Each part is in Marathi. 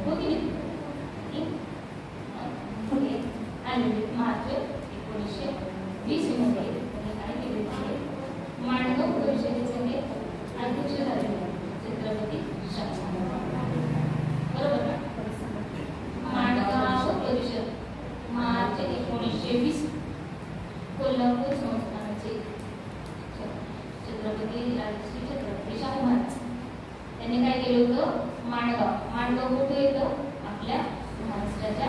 हो की नाही. पुढे आलेले मार्च 1920 मध्ये त्यांनी काय केले आहे, माणगाव परिषदेचे हे अध्यक्ष झाले छत्रपती शाहू महाराज. बरोबर ना. माणगाव परिषद मार्च 1920 कोल्हापूर संस्थानाचे छत्रपती शाहू महाराज त्यांनी काय केलं होतं, माणगाव कुठे येतं, आपल्या महाराष्ट्राच्या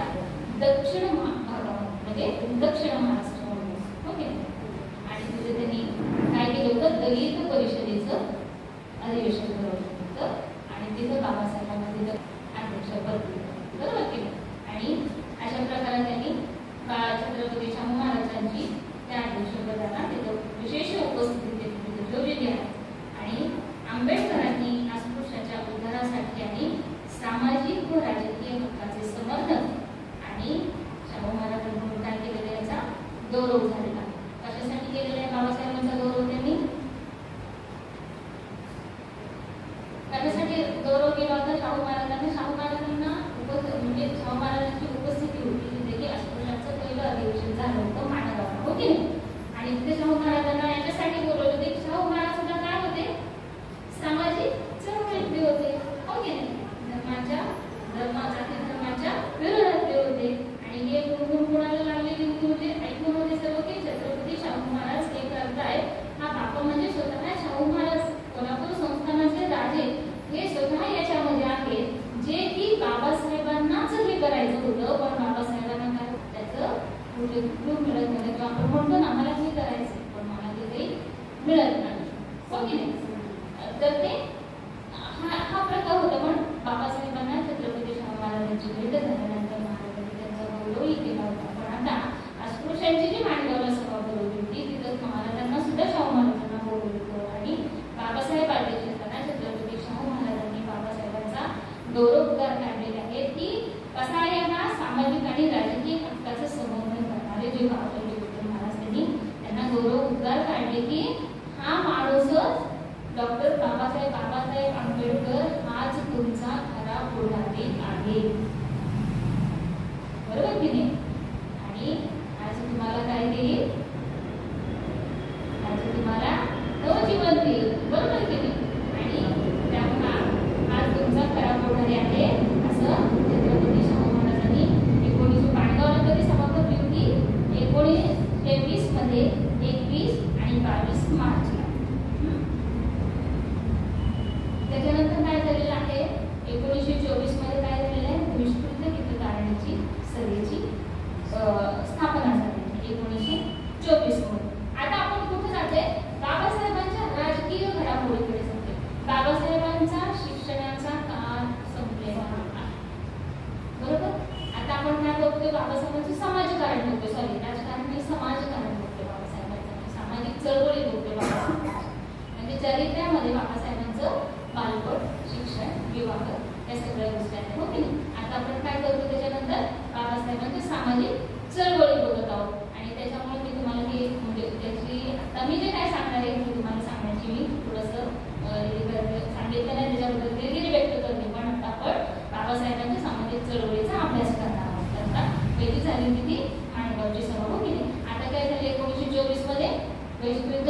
दक्षिण भागामध्ये, म्हणजे दक्षिण महाराष्ट्रामध्ये. ओके. आणि तिथे त्यांनी काय केलं होतं, दलित परिषदेचं अधिवेशन भरवलं होतं आणि तिथं बाबासाहेबांना तिथं अध्यक्षपद दिलं. बरोबर की. आणि अशा प्रकारे त्यांनी छत्रपती शाहू महाराजांची त्या अध्यक्षपदाला तिथं विशेष उपस्थिती तिथे ठेवलेली आहे. आणि आंबेडकरांनी अस्पृश्याच्या उद्धारासाठी आणि सामाजिक व राजकीय हक्काचे समर्थन आणि शाहू महाराजांकडून काय केलेलं, याचा गौरव झालेला. कशासाठी केलेला आहे बाबासाहेबांचा गौरव, त्यांनी कशासाठी गौरव केला होता शाहू महाराजांनी. शाहू महाराजांना म्हणजे शाहू महाराजांची उपस्थिती होती तिथे, की अस्पृश्यांचं पहिलं अधिवेशन झालं होतं माणगावला. हो की नाही. आणि तिथे शाहू महाराजांना याच्यासाठी बोलवलं होते की शाहू महाराज सुद्धा काय होते, सामाजिक चळवळीतले होते. हो की नाही. जाती धर्माच्या विरोधातले होते. आणि हे कोणाला लागलेली होते, ऐकून होते सर्व की छत्रपती शाहू महाराज हे करतायत. हा बापा म्हणजे स्वतः शाहू महाराज कोल्हापूर संस्थानाचे राजे हे स्वतः याच्यामध्ये आहेत, जे की बाबासाहेबांनाच हे करायचं होतं. पण बाबासाहेबांना काय त्याचं कुठे मिळत नाही. आपण म्हणतो ना, आम्हाला हे करायचं पण मला ते काही मिळत नाही. हो की नाही. तर ते हा प्रकार होता. पण बाबासाहेबांना छत्रपती शाहू महाराजांची भेट झाल्यानंतर महाराजांनी त्यांचा गौरवही केला होता. पण आता अस्पृश्यांची जी माणगावला सभा भरवली होती तिथं महाराजांना सुद्धा शाहू महाराजांना बोलवलं होतं. आणि बाबासाहेब अध्यक्ष असताना छत्रपती शाहू महाराजांनी बाबासाहेबांचा गौरवोद्गार काढलेले आहेत, की कसा आहे हा सामाजिक आणि राजकीय हक्काचं समर्थन करणारे जे बाबासाहेब महाराज त्यांना गौरवोद्गार काढले, की हा माणूसच डॉक्टर बाबासाहेब आंबेडकर हाच तुमचा खरा पुढारी आहे. बरोबर की नाही. आणि आज तुम्हाला काय देईल, आज तुम्हाला नवजीवन देईल. बरोबर की नाही. आणि त्यामुळे आज तुमचा खरा पुढारी आहे असं छत्रपती शाहू महाराजांनी 1992 कधी सभा भरली होती, 1923 मध्ये 21 आणि 22 मार्चला. त्याच्यानंतर काय झालेलं आहे, 1924 मध्ये काय झालेलं आहे, बहिष्कृत हितकारणीची सभेची स्थापना झाली 1924 मध्ये. आता आपण कुठे जाते, बाबासाहेबांच्या राजकीय घडामोडीकडे जाते. बाबासाहेबांचा शिक्षणाचा काळ संपलेला आहे. बरोबर. आता आपण काय बघतोय, बाबासाहेबांचं समाजकारण बघतोय, सॉरी राजकारण नाही, समाजकारण बघतोय. बाबासाहेबांचं सामाजिक चळवळी बघतोय. बाबासाहेबांच्या म्हणजे चरित्र्यामध्ये बाबासाहेबांचं बालपण, शिक्षण, विवाह या सगळ्या गोष्टी आहेत. हो की नाही. आता आपण काय करतो, त्याच्यानंतर बाबासाहेबांची सामाजिक चळवळी बघत आहोत. आणि त्याच्यामुळे मी तुम्हाला हे म्हणजे त्याची आता मी जे काय सांगणार आहे ते तुम्हाला सांगण्याची मी थोडंसं सांगितलं नाही, त्याच्याबद्दल दिलगिरी व्यक्त करते. पण आता आपण बाबासाहेबांच्या सामाजिक चळवळीचा अभ्यास करणार आहोत. आता पहिली झाली होती ती माणगावची सभा. हो की नाही. आता काय झालं, 1924 मध्ये बहिष्कृत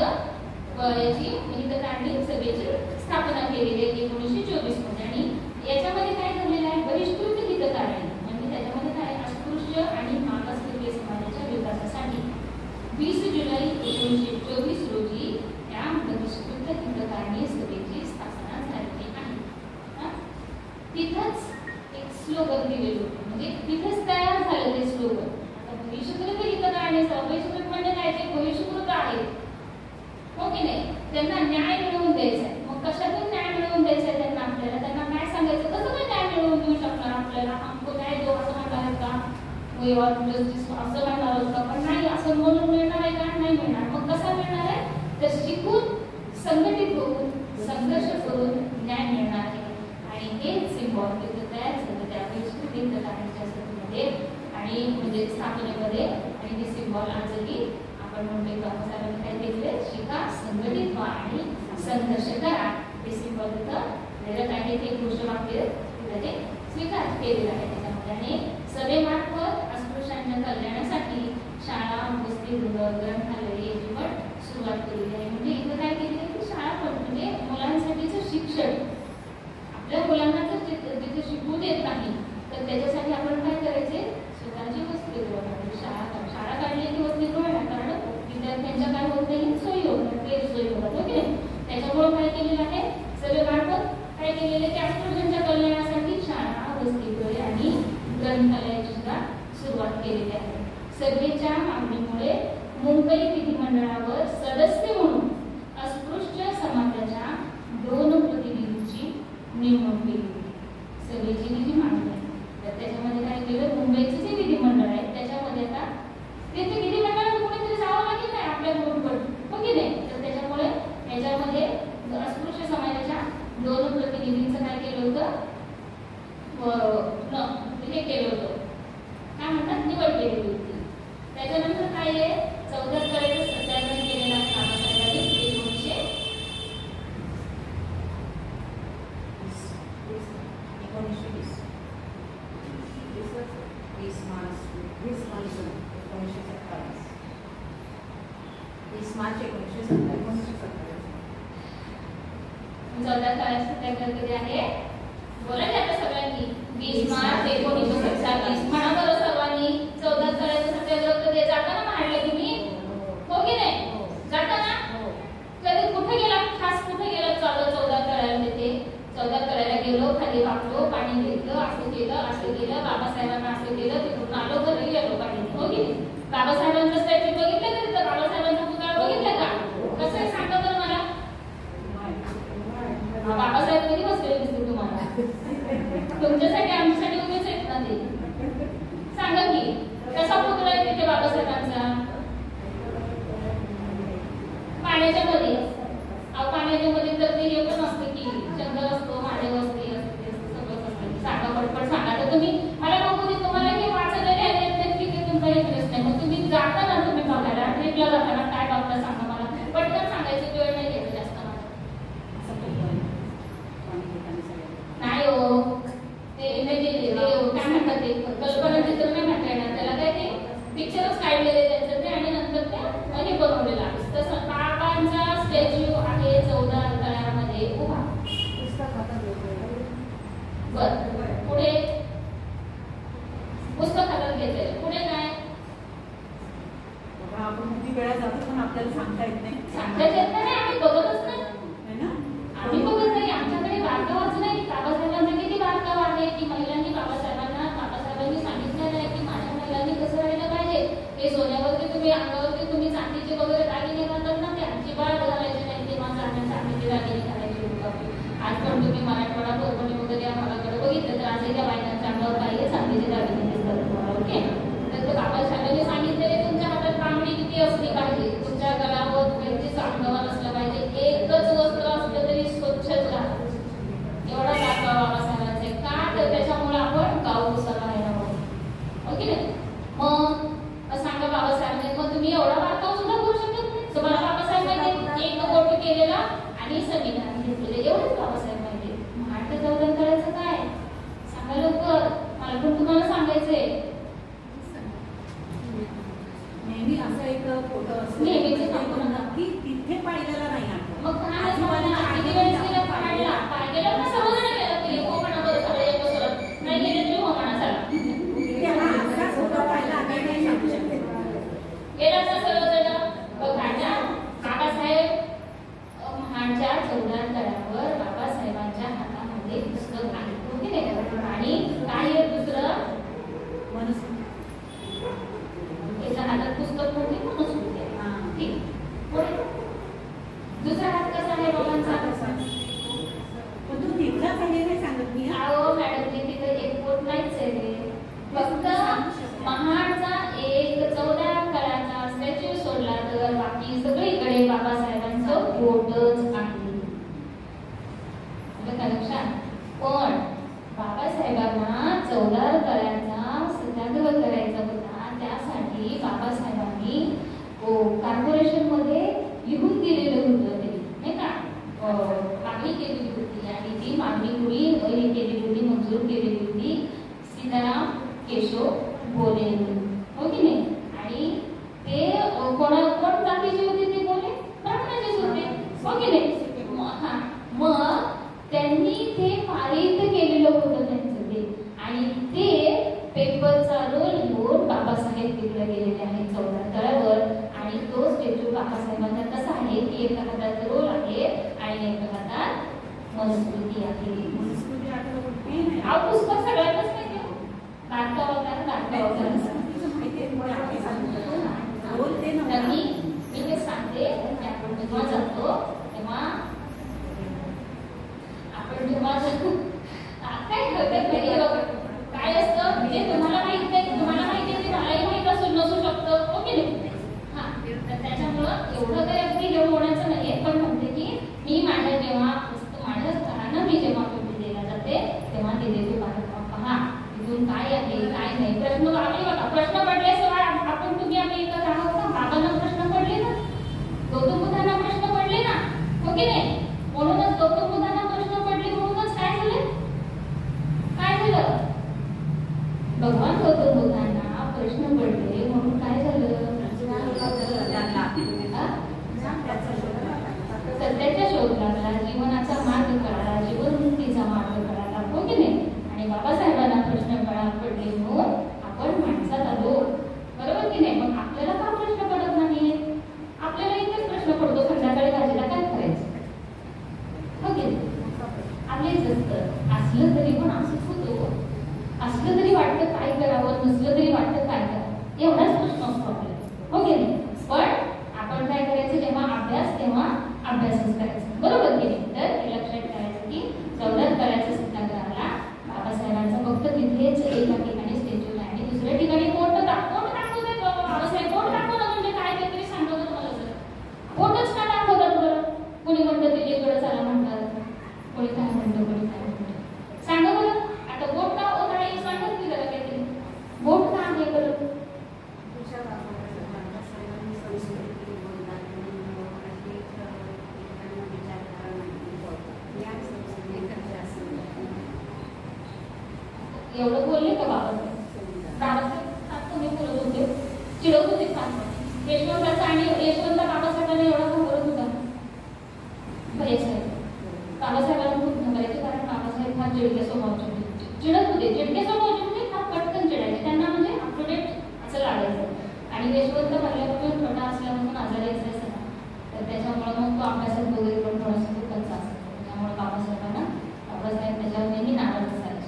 याची हितकांडी सभेची स्थापना केलेली आहे 1924 मध्ये. आणि याच्यामध्ये काय झालेलं आहे, बहिष्कृत हितकांडी म्हणजे त्याच्यामध्ये काय, अस्पृश्य आणि मागासवर्गीय समाजाच्या विकासासाठी 20 जुलै 1924 रोजी या बहिष्कृत हितकांडी सभेची स्थापना झालेली आहे. तिथंच एक स्लोगन दिलेलं होतं, म्हणजे तिथंच तयार झालं ते स्लोगन. आता बहिष्कृत हितकांडी सभा, बहिष्कृत म्हणजे काय, ते बहिष्कृत आहे. हो की नाही. त्यांना न्याय मिळवून द्यायचा आहे. मग कशातून न्याय मिळवून द्यायचा आहे त्यांना, आपल्याला त्यांना काय सांगायचं, कसं काय न्याय मिळवून देऊ शकणार आपल्याला, हमको न्याय दो असं म्हणणार आहेत का, वी आर जस्टिस असं म्हणणार आहोत का, पण नाही असं म्हणून मिळणार आहे का, नाही मिळणार. मग कसा मिळणार आहे, तर शिकून, संघटित होऊन, संघर्ष करून न्याय मिळणार आहे. आणि हे सिम्बॉल तिथे तयार झालं त्या बहिष्कृत हितकांडीच्या सभेमध्ये आणि म्हणजे स्थापनेमध्ये. आणि हे सिम्बॉल आजही आपण म्हणतोय बाबासाहेबांनी काय केले, शिका, संघटित व्हा आणि संघर्ष करा. हे सिम्बॉल तिथं आहे. ते घोषवाक्य आपल्याला ते स्वीकार केलेला आहे त्याच्यामध्ये. आणि सभेमार्फत अस्पृश्यांच्या कल्याणासाठी शाळा, वसतिगृह, ग्रंथालय याची पण सुरुवात केलेली आहे. म्हणजे इथं काय केली आहे की शाळा पण म्हणजे मुलांसाठीचं शिक्षण, आपल्या मुलांना जर तिथे शिकवू देत नाही तर त्याच्यासाठी आपण काय करायचे, स्वतःची वसतिगृह काढली, शाळा काढली की वसतिगृह, कारण विद्यार्थ्यांच्या काय होत नाही, सोयी होतात, गैरसोयी होतात, हो की नाही. त्याच्यामुळे काय केलेलं आहे, सभेमार्फत काय केलेलं आहे की अस्पृश्यांच्या कल्याणासाठी शाळा, वसतिगृह आणि ग्रंथालयाची सुद्धा सुरुवात केलेली आहे. सभेच्या मागणीमुळे मुंबई विधिमंडळावर सदस्य म्हणून अस्पृश्य समाजाच्या 2 प्रतिनिधींची नेमणूक केली. सभेची जी मागणी आहे तर त्याच्यामध्ये काय केलं, मुंबईचे जे विधिमंडळ आहे त्याच्यामध्ये आता तिथे विधिमंडळात कोणीतरी जावं लागेल नाही आपल्या ग्रुपवर, हो की नाही. तर त्याच्यामुळे याच्यामध्ये अस्पृश्य समाजाच्या 2 प्रतिनिधींचं काय केलं होतं, हे केलं होतं, काय म्हणतात, निवड केलेली होती. त्याच्यानंतर काय आहे, 74 सत्याग्रह केलेला बाबासाहेबांनी 20 मार्च 1927. सत्याग्रह कधी आहे, बोला आता सगळ्यांनी, 20 मार्च 1927. म्हणा बरं सर्वांनी, 74 सत्याग्रह कधी जाताना मांडले तुम्ही, हो की नाही, जाताना कधी कुठे गेला, खास कुठे गेला, 14 करायला तिथे 14 करायला गेलो, खाली वाकलो, पाणी घेतलं, असं केलं, बाबासाहेबांना असं केलं, तिकडून आलो, घरी गेलो पाणी, हो की नाही. बाबासाहेबांचं स्टॅच्यू बघितलं का तिथं, बाबासाहेबांचा पुतळा बघितला का, कसं आहे सांगा बरं मला. बाबासाहेब कधी बसले दिसते तुम्हाला, तुमच्यासाठी आमच्यासाठी उभेच आहेत ना ते, सांगा की कसा पुतळा आहे तिथे बाबासाहेबांचा, पाण्याच्या मध्ये. पाण्याच्या मध्ये तर ते हे पण असतं की जंगल असतो, महादेव असते, सगळंच असतं, सांगा पटपट सांगा. तर तुम्ही मला बघू दे, तुम्हाला हे वाचायला लिहायला येत ठीक आहे, तुमचा इंटरेस्ट नाही, मग तुम्ही जाता ना, तुम्ही बघायला ट्रिपला जाताना काय बघता सांगा मला, पटकन सांगायचं, वेळ नाही घ्यायचं जास्त नाही हो. ते काय म्हणतात ते कल्पना चित्र नाही म्हणता येणार त्याला, काय ते पिक्चरच काढलेले त्यांचं ते, आणि नंतर ते हे बनवलेलं आहे. तसं बाबांचा स्टॅच्यू आहे 14 तळ्यामध्ये उभा. बर, पुढे पुस्तक हातात घेतलेलं, पुढे काय, आपण किती वेळा जातो पण आपल्याला सांगता येत नाही, आम्ही बघतच नाही, आम्ही बघत नाही. आमच्याकडे वार्ता वाचू नाही. बाबासाहेबांचा किती वार्ता आहे की महिलांनी बाबासाहेबांनी सांगितलेलं आहे की माझ्या महिलांनी कसं राहिलं पाहिजे, हे सोन्यावरती तुम्ही, अंगावरती तुम्ही चांदीचे वगैरे दागिने घालतात ना, ते अजिबात घालायचे नाही, ते माझं चांदीचे दागिने घालायचे होते. आज पण तुम्ही मराठवाडा, परभणी वगैरे या भागाकडे बघितलं तर आजही त्या बायकांच्या अंगावर काही चांदीचे दागिने दिसतात तुम्हाला, ओके. तर बाबासाहेबांनी सांगितलेले तुमच्या हातात बांगडी किती असली पाहिजे, तुमच्या गळावर व्यक्तीचं अंगवान असलं पाहिजे, एकच वस्त्र असलं तरी स्वच्छच राहतं. एवढा दाखवा बाबासाहेबांचे का, तर त्याच्यामुळे आपण गाव कुसाला राहायला पाहिजे, ओके नाही. मग सांगा बाबासाहेबांनी, मग तुम्ही एवढा वार्ता सुद्धा करू शकत नाही. तुम्हाला बाबासाहेबांनी एक कोट केलेला आणि संविधान घेतलेलं, एवढंच बाबासाहेब पाहिजे. महाराष्ट्र चौधन करायचं काय सांगा लवकर, मला पण तुम्हाला सांगायचंय. नेहमी असं एक फोटो असतो, नेहमीच नक्की तिथे पाहिलेला नाही आपण, मग किती वेळेस गेला पाहायला, पाहिलेलं ना, समजलं गेलं की हो म्हणा, बरं सगळं एक बसलं नाही गेलं तरी हो म्हणा, चला फोटो पाहिला आम्ही नाही सांगू शकत. गेला ना सर्वजण बघायला. बाबासाहेब महाडच्या 14 तळ्यावर बाबासाहेबांच्या हातामध्ये पुस्तक आहे, ओके नाही, आणि काय आहे दुसरं, त्याच्या हातात पुस्तक मोठी मनुस्मृती आहे, ठीक. दुसरा हात कसा आहे बाबांचा, पण तू तिथला काही नाही सांगत मी. अहो मॅडम, तिथे एक कोट नाहीच आहे, फक्त महाडचा एक 14 तळ्याचा स्टॅच्यू सोडला तर बाकी सगळीकडे बाबासाहेबांचं कोटच आहे. लक्षात. पण बाबासाहेबांना 14 तळ्याचा सत्याग्रह करायचा होता, त्यासाठी बाबासाहेबांनी कॉर्पोरेशन मध्ये लिहून दिलेलं होतं, ते नाही का, मागणी केलेली होती, आणि ती मागणी कुणी हे केलेली होती, मंजूर सीताराम केशव बोले, हो की नाही? आणि ते कोण जातीचे होते ते बोले? ब्राह्मणाचेच होते, हो की नाही? मग त्यांनी ते पारित केलेलं होतं त्यांचं ते, आणि ते पेपरचा रोल घेऊन बाबासाहेब तिकडे गेलेले आहेत चौदार आणि तो स्टॅच्यू बाबासाहेबांचा कसा आहे की एका हातात रोल आहे आणि एका हातात मनुस्मृती आहे. पुस्तक सगळ्यांनाच माहिती आहे, बारका वगैरे मी हे सांगते. आपण जेव्हा जातो तेव्हा काय असतं म्हणजे तुम्हाला माहित नाही, तुम्हाला माहिती आहे, मलाही माहित नसू शकतं, ओके नाही? हा, तर त्याच्यामुळं एवढं काही अगदी हे होण्याचं नाही. पण म्हणते की मी माझ्या स्थळांना मी जेव्हा भेटी द्यायला जाते तेव्हा तिथे तू पहा तिथून काय आहे काय नाही. प्रश्न पडले आपण तुम्ही आम्ही एकच आहोत का? बाबांना प्रश्न पडले ना, गौतम बुद्धांना प्रश्न पडले ना, हो की नाही? म्हणूनच गौतम बुद्धांना प्रश्न पडले, म्हणूनच काय झालं? भगवान गौतम बुद्धांना प्रश्न पडले म्हणून काय झालं? सत्याचा शोध लागला, जीवनाचा मार्ग कळाला, जीवनमुक्तीचा मार्ग कळाला, हो की नाही? आणि बाबासाहेबांना प्रश्न पडले म्हणून आपण माणसात आलो, बरोबर की नाही? मग आपल्याला का प्रश्न पडत नाही? आपल्याला इथेच प्रश्न पडतो, संध्याकाळी भाजीला काय करायचं, हो की नाही? आपलेच असतं. असलं तरी पण असंच होतो, असलं तरी वाटतं काय करावं, नसलं तरी वाटतं काय करावं, एवढाच प्रश्न असतो आपल्याला, हो की नाही? पण आपण काय करायचं, जेव्हा अभ्यास तेव्हा अभ्यासच करायचा, बरोबर की नाही? तर हे लक्षात ठेवायचं की चौदार सत्याग्रहाला बाबासाहेबांचं फक्त तिथेच एका ठिकाणी स्टॅच्यू आहे आणि दुसऱ्या ठिकाणी कोण दाखवत बाबासाहेब कोण दाखवलं म्हणजे काय ते तरी सांगतो तुम्हाला. सर कोणच का दाखवतात बरं? कोणी म्हणतं दिल्लीकडे चला म्हणतात, कोणी काय म्हणतं, कोणी काय म्हणतं, सांगा बरं. आता बोट का होत आहे सांगत की जरा काहीतरी, बोट का आहे बरं? एवढं बोलले का बाबासाहेब? तुम्ही बोलत होते, चिडवत होते का यशवंताचा? आणि यशवंत बाबासाहेबांना एवढा का बोलत होता? बाबासाहेबांना खूप घाबरायचे, कारण बाबासाहेब फार चिडके स्वभावाचे चिडत होते, चिडके स्वभावाचे म्हणजे फार पटकन चिडायचे, त्यांना म्हणजे अप टू डेट असं लागायचं. आणि यशवंत भरल्यापासून छोटा असल्यापासून आजारी असायचा ना, तर त्याच्यामुळे मग तो अभ्यासात वगैरे पण थोडासा दुःखाचा असतो. त्यामुळे बाबासाहेब त्याच्यावर नेहमी नाराज असायचे,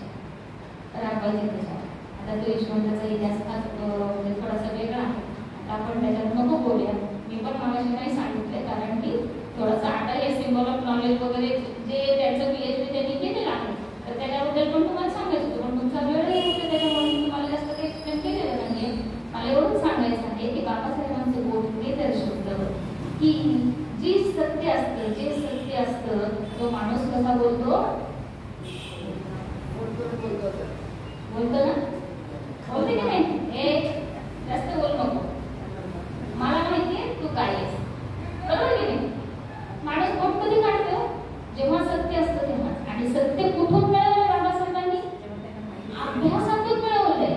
रागवायचे त्याच्यावर. आता तो यशवंताचा इतिहास म्हणजे थोडासा वेगळा आहे, आता आपण त्याच्यात नको बोलूया. मी पण मागाशी काही सांगितलंय, कारण की थोडंसं आता हे सिम्बॉल ऑफ नॉलेज वगैरे जे त्यांचं PhD त्यांनी केलेलं आहे, तर त्याच्याबद्दल पण तुम्हाला सांगायचं होतं, पण तुमचा वेळही होते त्याच्यामुळे तुम्हाला जास्त काही एक्सप्लेन केलेलं नाही. मला एवढंच सांगायचं आहे की बाबासाहेबांचं बोट हे दर्शवतं की जे सत्य असतं तो माणूस कसा बोलतो ना, बोलते की नाही? हे जास्त बोल नको, मला माहितीये तू काय आहेस, बरोबर की नाही? माणूस बोट कधी काढतो? जेव्हा सत्य असतं तेव्हा. आणि सत्य कुठून मिळवलं बाबासाहेबांनी? अभ्यासातून मिळवलंय,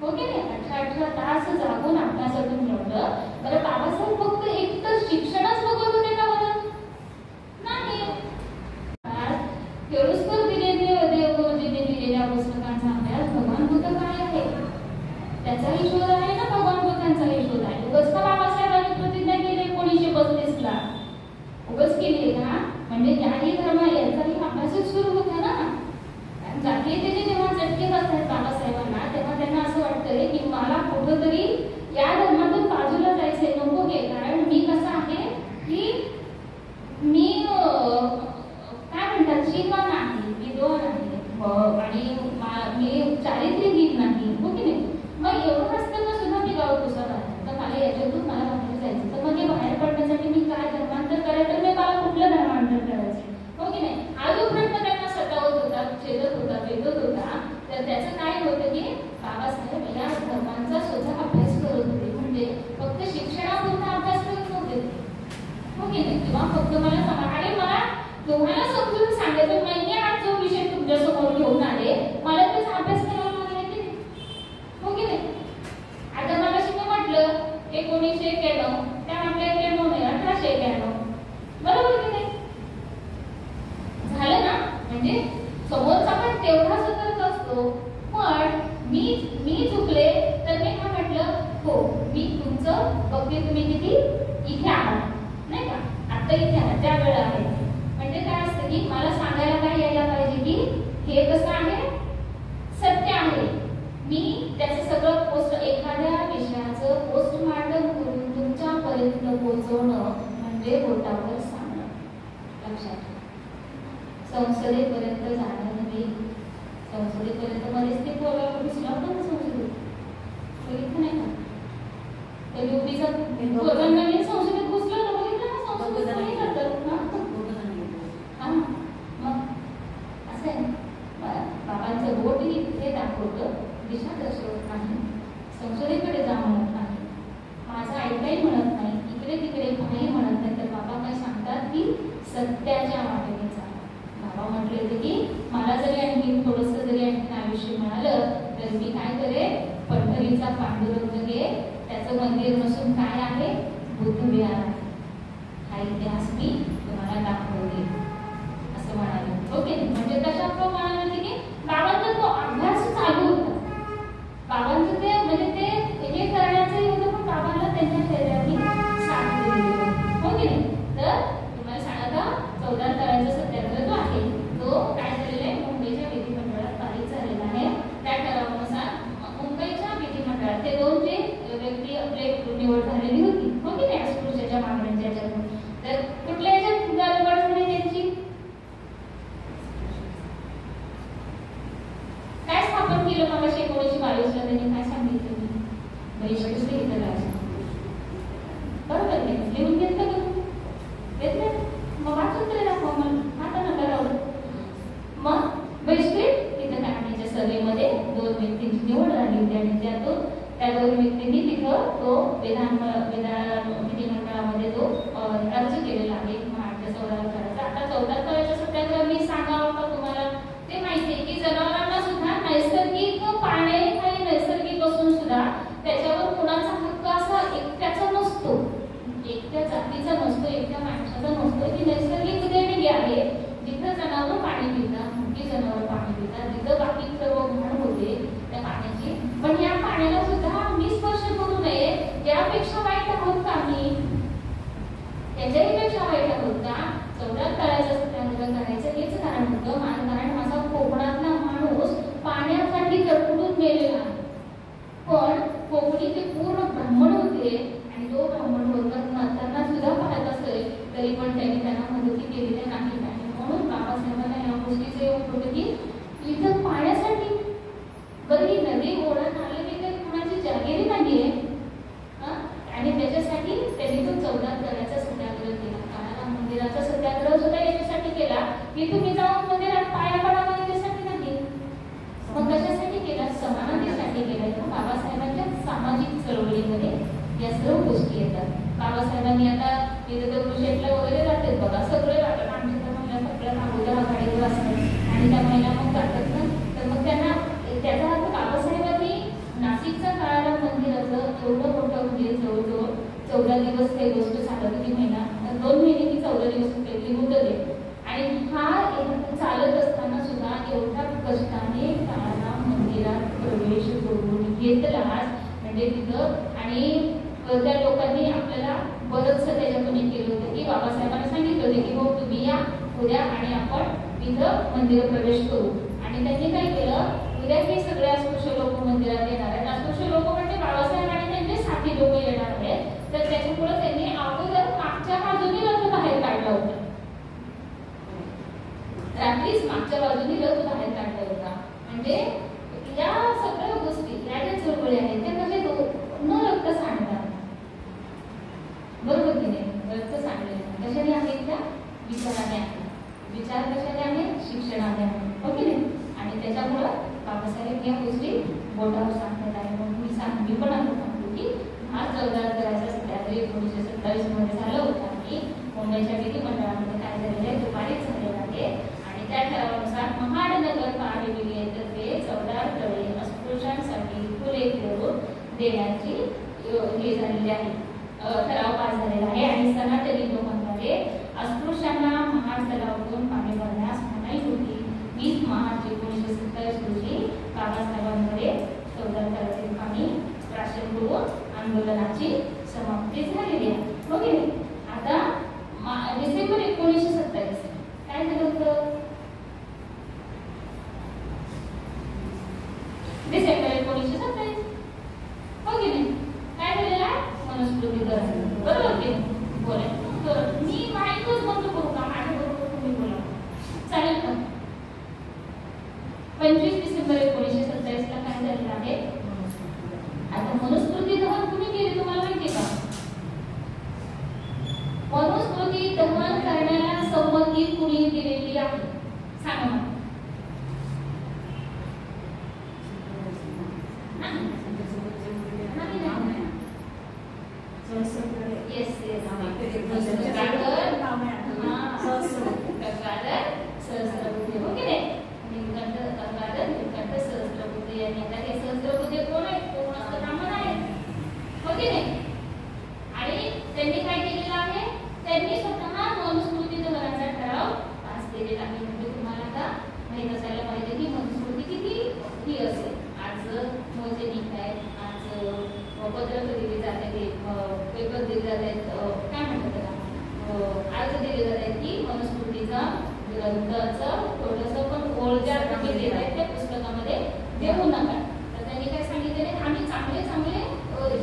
हो की नाही? 18 तास जागून अभ्यासातून मिळवलं. बरं, बाबासाहेब फक्त एकटं शिक्षणच बघत होते का बरं? नाही. केळुसकर देवगुरुजींनी दिलेल्या पुस्तकांचा अभ्यास भगवान बुद्ध काय आहे त्याचाही शोध आहे ना, भगवान बुद्धांचाही शोध आहे. उगाच का बाबासाहेबांनी प्रतिज्ञा केली 1935 ला? उगाच केली का? म्हणजे ज्याही धर्म याचाही अभ्यासच सुरू होता ना. जातीयतेचे जेव्हा चटके बसतात बाबासाहेबांना, तेव्हा त्यांना असं वाटतंय की मला कुठंतरी या धर्मातून बाजूला जायचंय, नको घे. कारण मी कसं आहे की मी काय म्हणतात, श्रीमान आहे, विद्वान आहे, आणि मी चारित्र्यहीन नाही, हो की नाही? मग एवढं असताना सुद्धा मी गाव पुसत आहे, तर मला याच्यातून मला बाहेर जायचं. तर मग हे बाहेर पडण्यासाठी मी काय धर्मांतर करायचं, मी मला कुठलं धर्मांतर करायचं, हो की नाही? हा जो प्रश्न त्यांना सतावत होता, छेदत होता, वेधत होता, तर त्याचं काय होतं की बाबासाहेब या धर्मांचा सुद्धा अभ्यास करत होते. म्हणजे फक्त शिक्षणापुरता अभ्यास करत नव्हते, हो की नाही? किंवा फक्त मला तुम्हाला समजून सांगायचं, महिने आज जो विषय तुमच्यासमोर घेऊन आले, मला त्याचा अभ्यास करावा पोहोचवणं म्हणजे बोटावर सांगणं. लक्षात ठेवा. संसदेपर्यंत जाणं नव्हे. संसदेपर्यंत मध्येच ते घुसला होता ना संसदेत. बघितलं नाही का? त्या युपीचा नवीन संसदेत घुसला होता, बघितलं ना? संसदेत नाही करतात ना. हा मग असं आहे. बाबांचं बोट इथे दाखवतं, दिशा दर्शवत नाही, संसदेकडे जा म्हणत नाही, माझं ऐकाही म्हणत नाही, इकडे तिकडे काही म्हणत नाही. तर बाबा काय सांगतात की सत्याच्या वाटेने जा. बाबा म्हटले होते की मला जरी आणखी थोडंसं जरी आणखी आयुष्य मिळालं तर मी काय करेन, पंढरीचा पांडुरंग घे, त्याचं मंदिर नसून काय आहे, बुद्ध विहार आहे. हा इतिहास मी तुम्हाला दाखवते असं म्हणाले. ओके, म्हणजे कशा म्हणाले होते की बाबांचा तो अभ्यास चालू होता. बाबांचं ते म्हणजे ते हे करण्याचंही होतं, पण बाबांना त्यांच्या शरीराने साथ दिली होती. हो की नाही? तर तुम्हाला सांगा, 14 तळ्याचा सत्याग्रह जो आहे तो काय झालेला आहे, मुंबईच्या विधिमंडळात पारित झालेला आहे. त्या ठरावानुसार मुंबईच्या विधिमंडळात ते 2 जे व्यक्ती आपले निवड झालेली होती, हो की नाही, अस्पृश्याच्या मागण्यांच्या याच्यातून. तर कुठल्या याच्यात निवड झाली त्यांची? काय स्थापन केलं मग 1922 ला त्यांनी? काय सांगितलं मी? बहिष्कृत हितलाच. बरोबर आहे, लिहून घेतलं का? घेतलं मग वाचून तरी दाखवा मला, आता नका राहू. मग बहिष्कृत हितकांच्या सभेमध्ये 2 व्यक्तींची निवड झाली होती आणि त्यातून त्या 2 व्यक्तींनी तिथं तो विधिमंडळामध्ये तो अर्ज केलेला आहे महाराष्ट्र 14 तळ्याचा. आता 14 तळ्याचा सत्याग्रह मी सांगावं का तुम्हाला? ते माहिती आहे की जनावरांना सुद्धा नैसर्गिक पाणी काही नैसर्गिक असून सुद्धा त्याच्यावर कुणाचा हक्क असा एकट्याचा नसतो, एकट्या जातीचा नसतो, एकट्या माणसाचा नसतो. ती नैसर्गिक देणगी आहे. जिथं जनावर पाणी पितात, मुठी जनावर पाणी पितात, जिथं बाकी सर्व घाण होते त्या पाण्याची, पण या पाण्याला सुद्धा मी स्पर्श करू नये. यापेक्षा वाईट आहोत का मी? त्याच्याही पेक्षा वाईट आहोत का? 14 तळ्याचा सत्याग्रह करायचं हेच कारण होतं. कारण माझा कोकणातला माणूस पाण्यासाठी तडफडून गेलेला आहे. पण कोकणी ते पूर्ण ब्राह्मण होते आणि तो ब्राह्मण त्यांना सुद्धा पाहत असेल तरी पण त्यांना मदती केलेल्या नाही. म्हणून बाबासाहेबांना या गोष्टीचं एवढं होतं की इथं पाण्यासाठी बरं ही नदी ओढा नाले हे काही कुणाची जागीरी नाहीये. आणि त्याच्यासाठी त्यांनी तो 14 तळ्याचा सत्याग्रह केला. काळाला मंदिराचा सत्याग्रह सुद्धा याच्यासाठी केला की तुम्ही जाऊन मंदिरात पाया पडावा, याच्यासाठी नाही. मग कशासाठी केला? समानतेसाठी केला. बाबासाहेबांच्या सामाजिक चळवळीमध्ये या सर्व गोष्टी येतात. बाबासाहेबांनी आता दगडूशेठला वगैरे जातात बघा, सगळे जातात. आमच्या महिला सगळ्या अगोदर आघाडीवर असतात आणि त्या महिला मग जातात ना. तर मग त्यांना त्याचा अर्थ बाबासाहेबांनी नाशिकच्या काळाला मंदिराचं एवढं मोठं म्हणजे जवळजवळ 14 दिवस काही गोष्ट चालत होती. महिना 2 महिने ती 14 दिवस केली होते. आणि हा चालत असताना सुद्धा एवढ्या कष्टाने काळाला मंदिरात प्रवेश करून घेतलाच म्हणजे तिथं. आणि त्या लोकांनी आपल्याला बरंचसं त्याच्यातून हे केलं होतं की बाबासाहेबांना सांगितलं होतं की हो तुम्ही या उद्या आणि आपण तिथं मंदिर प्रवेश करू. आणि त्यांनी काय केलं, उद्या हे सगळे अस्पृश्य लोक मंदिरात येणार आहेत. अस्पृश्य लोक म्हणजे बाबासाहेब आणि त्यांचे साथी लोक येणार आहेत. तर त्याच्यामुळे त्यांनी अगोदर मागच्या बाजूने रथ बाहेर काढला होता. रात्रीच मागच्या बाजूने रथ बाहेर काढला होता. म्हणजे या सगळ्या गोष्टी या ज्या चळवळी आहेत त्या कशा न रक्त सांडतात. बरोबर की नाही? रक्त सांडले कशाने आहेत? त्या विचाराने आहेत. विचार कशाने आहेत? शिक्षणाने आहेत. हो की नाही? आणि त्याच्यामुळं बाबासाहेब या गोष्टी बोटावर सांगण्यात आहे. म्हणून मी पण असं सांगतो की हा 14 तळ्याचा सत्याग्रह 1927 मध्ये झाला होता आणि मुंबईच्या विधिमंडळामध्ये काय झालेलं आहे, तो पारित झालेला आहे. आणि त्या ठरावानुसार महानगर पालिकेतर्फे 14 तळे अस्पृश्यांसाठी खुले करून देण्याची हे झालेली आहे, ठराव पास झालेला आहे. आणि सनातनी लोकांद्वारे अस्पृश्यांना महाड तलावातून पाणी भरण्यास मनाई होती. 20 मार्च 1927 रोजी बाबासाहेबांकडे 14 तळ्यातील पाणी राशन पुरवून आंदोलनाची समाप्ती झालेली आहे. ओके, आता डिसेंबर 1927 काय झालं होतं? डिसेंबर 1927 हो की नाही? काय झालेलं आहे? मनुस्मृतीकरण. बरोबर की बोलायचं बरं मी माईकच बंद करू का माझ्याबरोबर तुम्ही बोला चालेल का 25 डिसेंबर 1927 ला काय झालेलं आहे आता मनुस्मृती दहन कुणी केले तुम्हाला माहिती का मनुस्मृती दहन करण्याला संमती कुणी दिलेली आहे सांगा मला येस येस सहस्त्रबुद्धे हो की नाही नीलकंठ गंगाधर नीलकंठ सहस्त्रबुद्धे यांनी आता हे सहस्त्रबुद्धे कोण आहेत कोण असं ब्राह्मण आहेत हो की नाही आणि त्यांनी काय केलेलं आहे त्यांनी स्वतः मनुस्मृती दहनाचा ठराव पास केलेला आहे म्हणजे तुम्हाला आता माहित असायला पाहिजे की मनुस्मृती किती ही असेल आज मोजे निघतायत आज पत्रक दिली जाते ते पेपर दिले जात आहेत काय म्हणतात त्याला अर्ज दिले जात आहेत की मनुस्मृतीचा ग्रंथाचं थोडंसं पण ओळ ज्या तुम्ही देत आहेत त्या पुस्तकामध्ये देऊ नका तर त्यांनी काय सांगितलेले आम्ही चांगले चांगले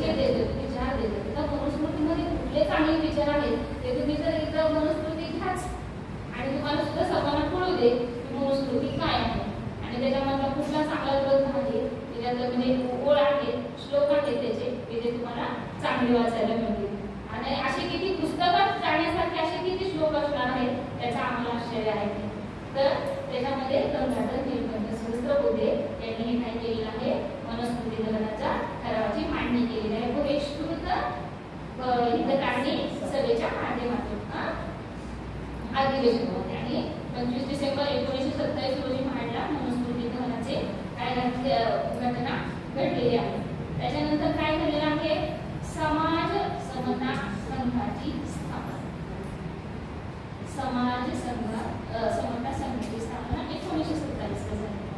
हे देतो विचार देतो त्या मनुस्मृतीमध्ये कुठले चांगले विचार आहेत ते तुम्ही जर एकदा मनुस्मृती घ्याच आणि तुम्हाला सुद्धा सर्वांना कळू दे की मनुस्मृती काय आहे आणि त्याच्यामधला कुठला चांगला ग्रंथ आहे त्याच्यात म्हणजे ओळ आहे श्लोक आहेत त्याचे ते तुम्हाला चांगले वाचायला मिळतील आणि असे किती पुस्तकात जाण्यासारखे असे किती श्लोक असणार आहेत त्याचा आम्हाला आश्चर्य आहे तर त्याच्यामध्ये गंगाधर नीलकंठ सहस्त्रबुद्धे यांनी हे काय केलेलं आहे मनुस्मृती दहनाच्या ठरावाची मांडणी केलेली आहे बहिष्कृत हितकारणी सभेच्या माध्यमातून अधिवेशनामध्ये आणि 25 डिसेंबर 1927 रोजी मांडला मनुस्मृती दहनाचे काय घटना घडलेली आहे त्याच्यानंतर काय झालेलं आहे समाज समता संघाची स्थापना समाज समता संघाची स्थापना 1927 ला झाली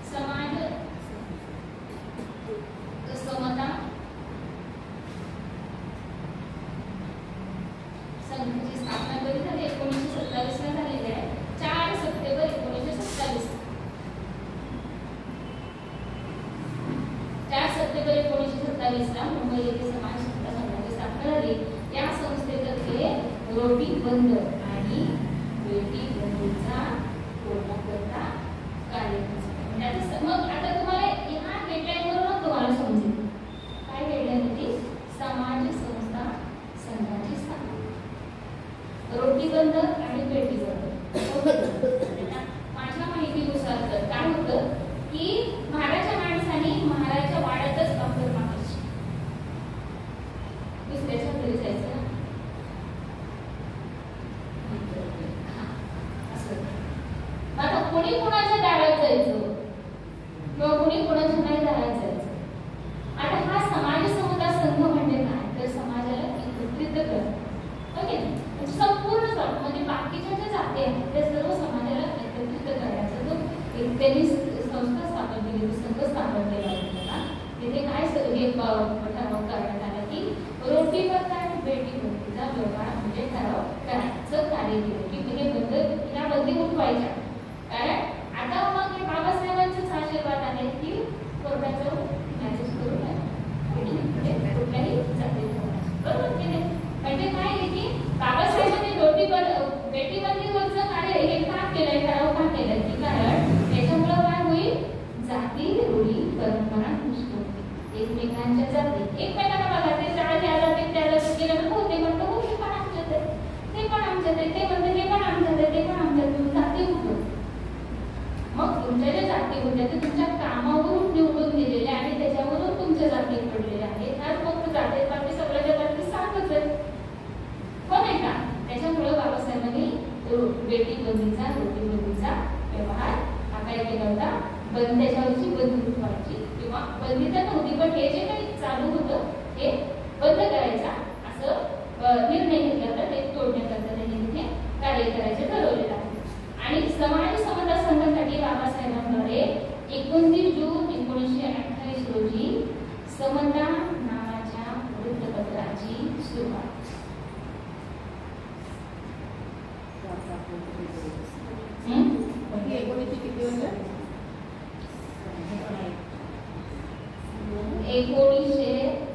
समाज समता संघाची स्थापना कधी झाली 1927 ला झालेली आहे 4 सप्टेंबर 1927 4 सप्टेंबर 1927 ला मुंबई येथे समाज समता संघाची स्थापना झाली या संस्थेतर्फे रोटी बंद आणि बेटी बंधूचा करता कार्यक्रम मग आता तुम्हाला ह्या हेडलाईनवरून तुम्हाला समजेल काय हेडलाईन होती समाज संस्था संघाची स्थापना रोटी बंद आणि बेटी बंद माझ्या माहितीनुसार तर काय होतं की महाराच्या माणसाने महाराच्या वाड्यातच डॉक्टर मागायचे दुसऱ्याच्या घरी जायचं असं आता कोणी कोणाच्या दारात जायचं किंवा कोणी कोणाच्या नाही दारात जायचं आता हा समाज समता संघ म्हणजे काय तर समाजाला एकत्रित करतो ओके संपूर्ण म्हणजे बाकीच्या ज्या जाती आहेत त्या सर्व समाजाला एकत्रित करायचा जो त्यांनी संस्था स्थापन केली संघ स्थापन केला होता तिथे काय हे ठराव करण्यात आला की रोटी बंद आणि बेटी बंदीचा व्यवहार म्हणजे ठराव करायचं कार्य केलं की हे बंद या बंदी उठवायच्या कारण आता मग हे बाबासाहेबांचेच आशीर्वाद आहे की कोर्टाचं मॅरेज करून कुठल्याही जातीत बरोबर की नाही म्हणजे काय आहे की बाबासाहेबांनी बेटी बंदीवरचं कार्य हे का केलंय ठराव का केलंय की कारण त्याच्यामुळं काय होईल जाती रूढी परंपरा नष्ट होतील एकमेकांच्या जाती एकमेकांना बघा ते त्या जातीत त्या जातीत गेल्यानंतर हो ते म्हणतं हो हे पण आमच्यात आहे ते पण आमच्यात आहे ते म्हणतं हे पण आमच्यात आहे ते पण आमच्यात जाती उठून मग तुमच्या ज्या जाती होत्या ते तुमच्या कामावरून निवडून दिलेल्या आणि त्याच्यावरून तुमच्या जाती पडलेल्या आहेत आज फक्त जाती बाकी सगळ्या जाती सारखंच आहे हो नाही का त्याच्यामुळे बाबासाहेबांनी बेटी बंदीचा रोटी बंदीचा व्यवहार हा काय केला होता त्याच्यावरची बंदी उठवायची किंवा बंदी तर नव्हती पण हे जे काही चालू होतं हे बंद करायचा असं निर्णय घेतला होता ते तोडण्याकरता त्यांनी तिथे कार्य करायचे ठरवलेलं आहे आणि समाज समता संघासाठी बाबासाहेबांद्वारे 29 जून 1928 रोजी समता नावाच्या वृत्तपत्राची सुरुवात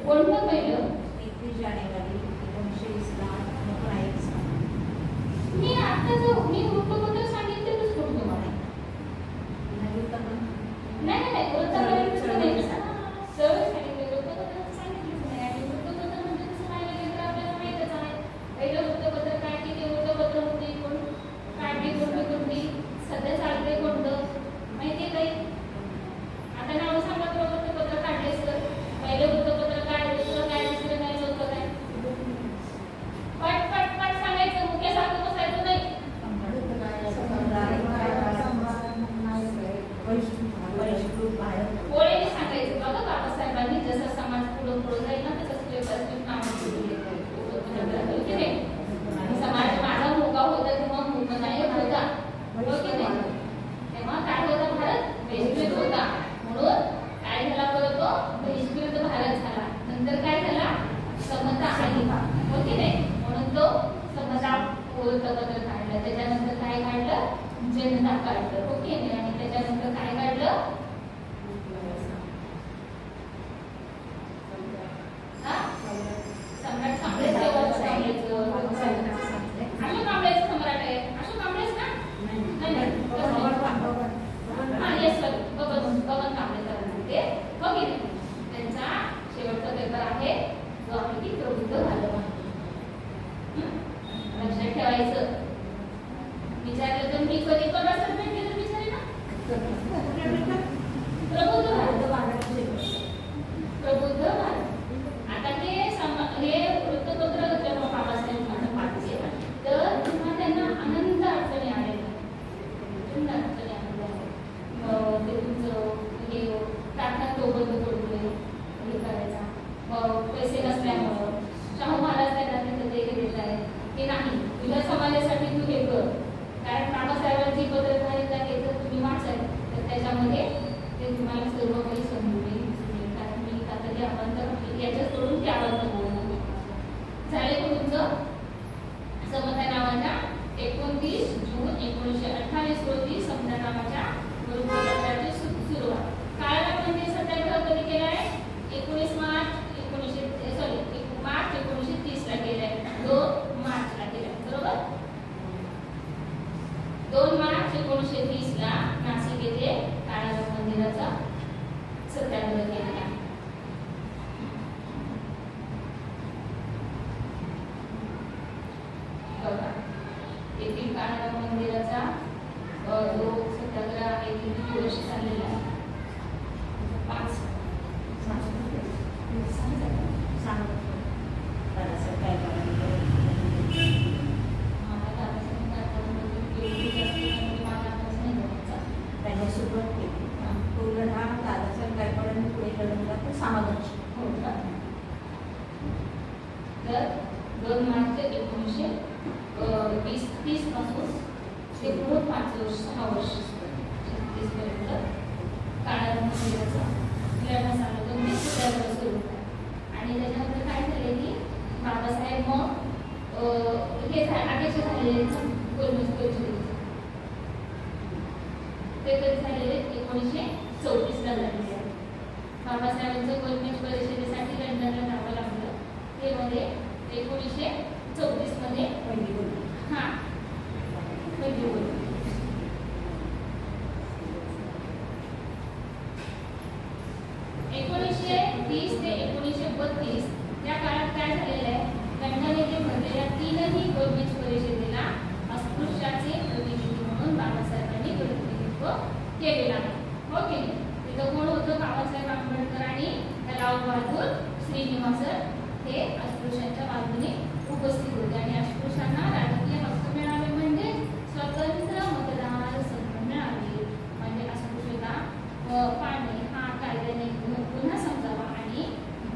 कोणतं पहिलं? 21 जानेवारी 1920 ला लोकनायक स्थापना. मी वृत्तपत्र सांगितलेलंच कोण तुम्हाला? नाही वृत्तपत्र नाही सरळ सांगितलं. वृत्तपत्र सांगितलंच नाही. आणि वृत्तपत्र म्हणजे तसं पाहायला गेलं तर आपल्याला माहीतच आहे. पहिलं वृत्तपत्र काय, किती वृत्तपत्र होते, कोण काढली कोणती, सध्या चालते कोणतं, माहिती आहे काही? आता नाव सांगा बरं. वृत्तपत्र काढले सर, पहिलं वृत्तपत्र काय, दुसरं काय, तिसरं काय, चौथं काय? पट सांगायचं, मुख्यासारखं बसायचं नाही. ओळीने सांगायचं. बघा बाबासाहेबांनी जसा समाज पुढे जाईल ना तसंच व्यवस्थित नाव दिले. समाज माझा मोगा होता तेव्हा मूकनायक होता, हो की नाही? तेव्हा काय होता? भारत बहिष्कृत होता. म्हणून काय झाला बरं? तो बहिष्कृत भारत झाला. नंतर काय झाला? समता आली, हो की नाही? म्हणून तो समता वृत्तपत्र काढलं. त्याच्यानंतर काय काढलं? जनता काढलं, हो की नाही? आणि त्याच्यानंतर काय काढलं? सम्राट कांबळेच अशोक कांबळेचं सम्राट आहे. अशोक कांबळेच ना? येस सर, बबन कांबळेकर म्हणते, हो की नाही? त्यांचा शेवटचा पेपर आहे जो आहे की प्रबुद्ध भारत. लक्षात ठेवायचं. विचारलं तर मी कधी पण असं भेटले तर विचारे ना. प्रबुद्ध भारत. आता हे वृत्तपत्र जेव्हा बाबासाहेब वाचले तर तेव्हा त्यांना अनंत अडचणी आलेल्या. ते तुमचं हे प्रार्थना तो बंद पडतोय, हे करायचा, पैसे नसल्यामुळं शाहू महाराज त्यांना तिथं ते देत आहे की नाही, तुझ्या समाजासाठी तू हे कर. कारण बाबासाहेबांची पत्रकारिता हे जर तुम्ही वाचाल तर त्याच्यामध्ये ते तुम्हाला सर्व काही समजून. कारण मी आता जे आपण तर याच्या सोडून त्यावर बोलणार झाले तुमचं. समता नावाच्या 29 जून 1928 रोजी समता नावाच्या वृत्तपत्राची सुरुवात. काळाला म्हणजे सत्याग्रह कधी केलाय? 19 मार्च 1930 ला केलाय. 2 मार्च ला केलाय, बरोबर? 2 मार्च 1930 ला नाशिक येथे काळाराम मंदिराचा सत्याग्रह केलेला. येथील काळाराम मंदिराचा जो सत्याग्रह आहे ते किती वर्ष चाललेला आहे? 5 त्यांनी सुरुवात केली. पूर्ण दादासाहेब गायकवाडांनी पुढे लढवला तर 6 वर्ष. हो का? तर 2 मार्च 1930 पासून ते पुढे 5 वर्ष 6 वर्ष 36 पर्यंत काळाराम मंदिराचा लढा चालू होता. ते सत्याग्रह सुरू होता. आणि त्याच्यानंतर काय झाले की बाबासाहेब मग हे अध्यक्ष झालेले गोलमेज परिषदेचे. ते कधी झालेले? 1934 ला झालेले आहे. बाबासाहेबांचं गोलमेज परिषदेसाठी लंडनला जावं लागलं. ते मध्ये 1934 मध्ये पहिली बोलली. 1930 ते 1932 या काळात काय झालेलं आहे? लंडन येथे भरलेल्या 3ही गोलमेज परिषदेला अस्पृश्याचे प्रतिनिधी म्हणून बाबासाहेबांनी प्रतिनिधित्व केलेलं आहे, हो की नाही? तिथं कोण होतं? बाबासाहेब आंबेडकर आणि लाल बहादूर श्रीनिवासन हे अस्पृश्यांच्या बाजूने उपस्थित होते. आणि अस्पृश्यांना राजकीय हक्क मिळावे म्हणजे स्वतंत्र मतदार संघ मिळावे, म्हणजे अस्पृश्यता पाळणे हा कायद्याने पुन्हा समजावा आणि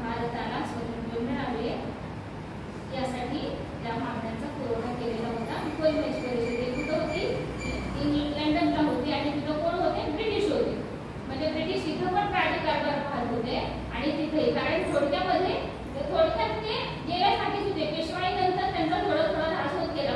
भारताला स्वातंत्र्य मिळावे यासाठी त्या मागण्यांचा पुरवठा केलेला होता. गोलमेज परिषद कुठं होती? लंडनला होती. आणि तिथं कोण होते? ब्रिटिश होते. म्हणजे ब्रिटिश इथं पण राज्यकारभार पाहत होते आणि तिथे कारण थोडक्यात ते गेल्यासाठीच होते. पेशवाई नंतर त्यांचा थोडा ऱ्हास होत गेला.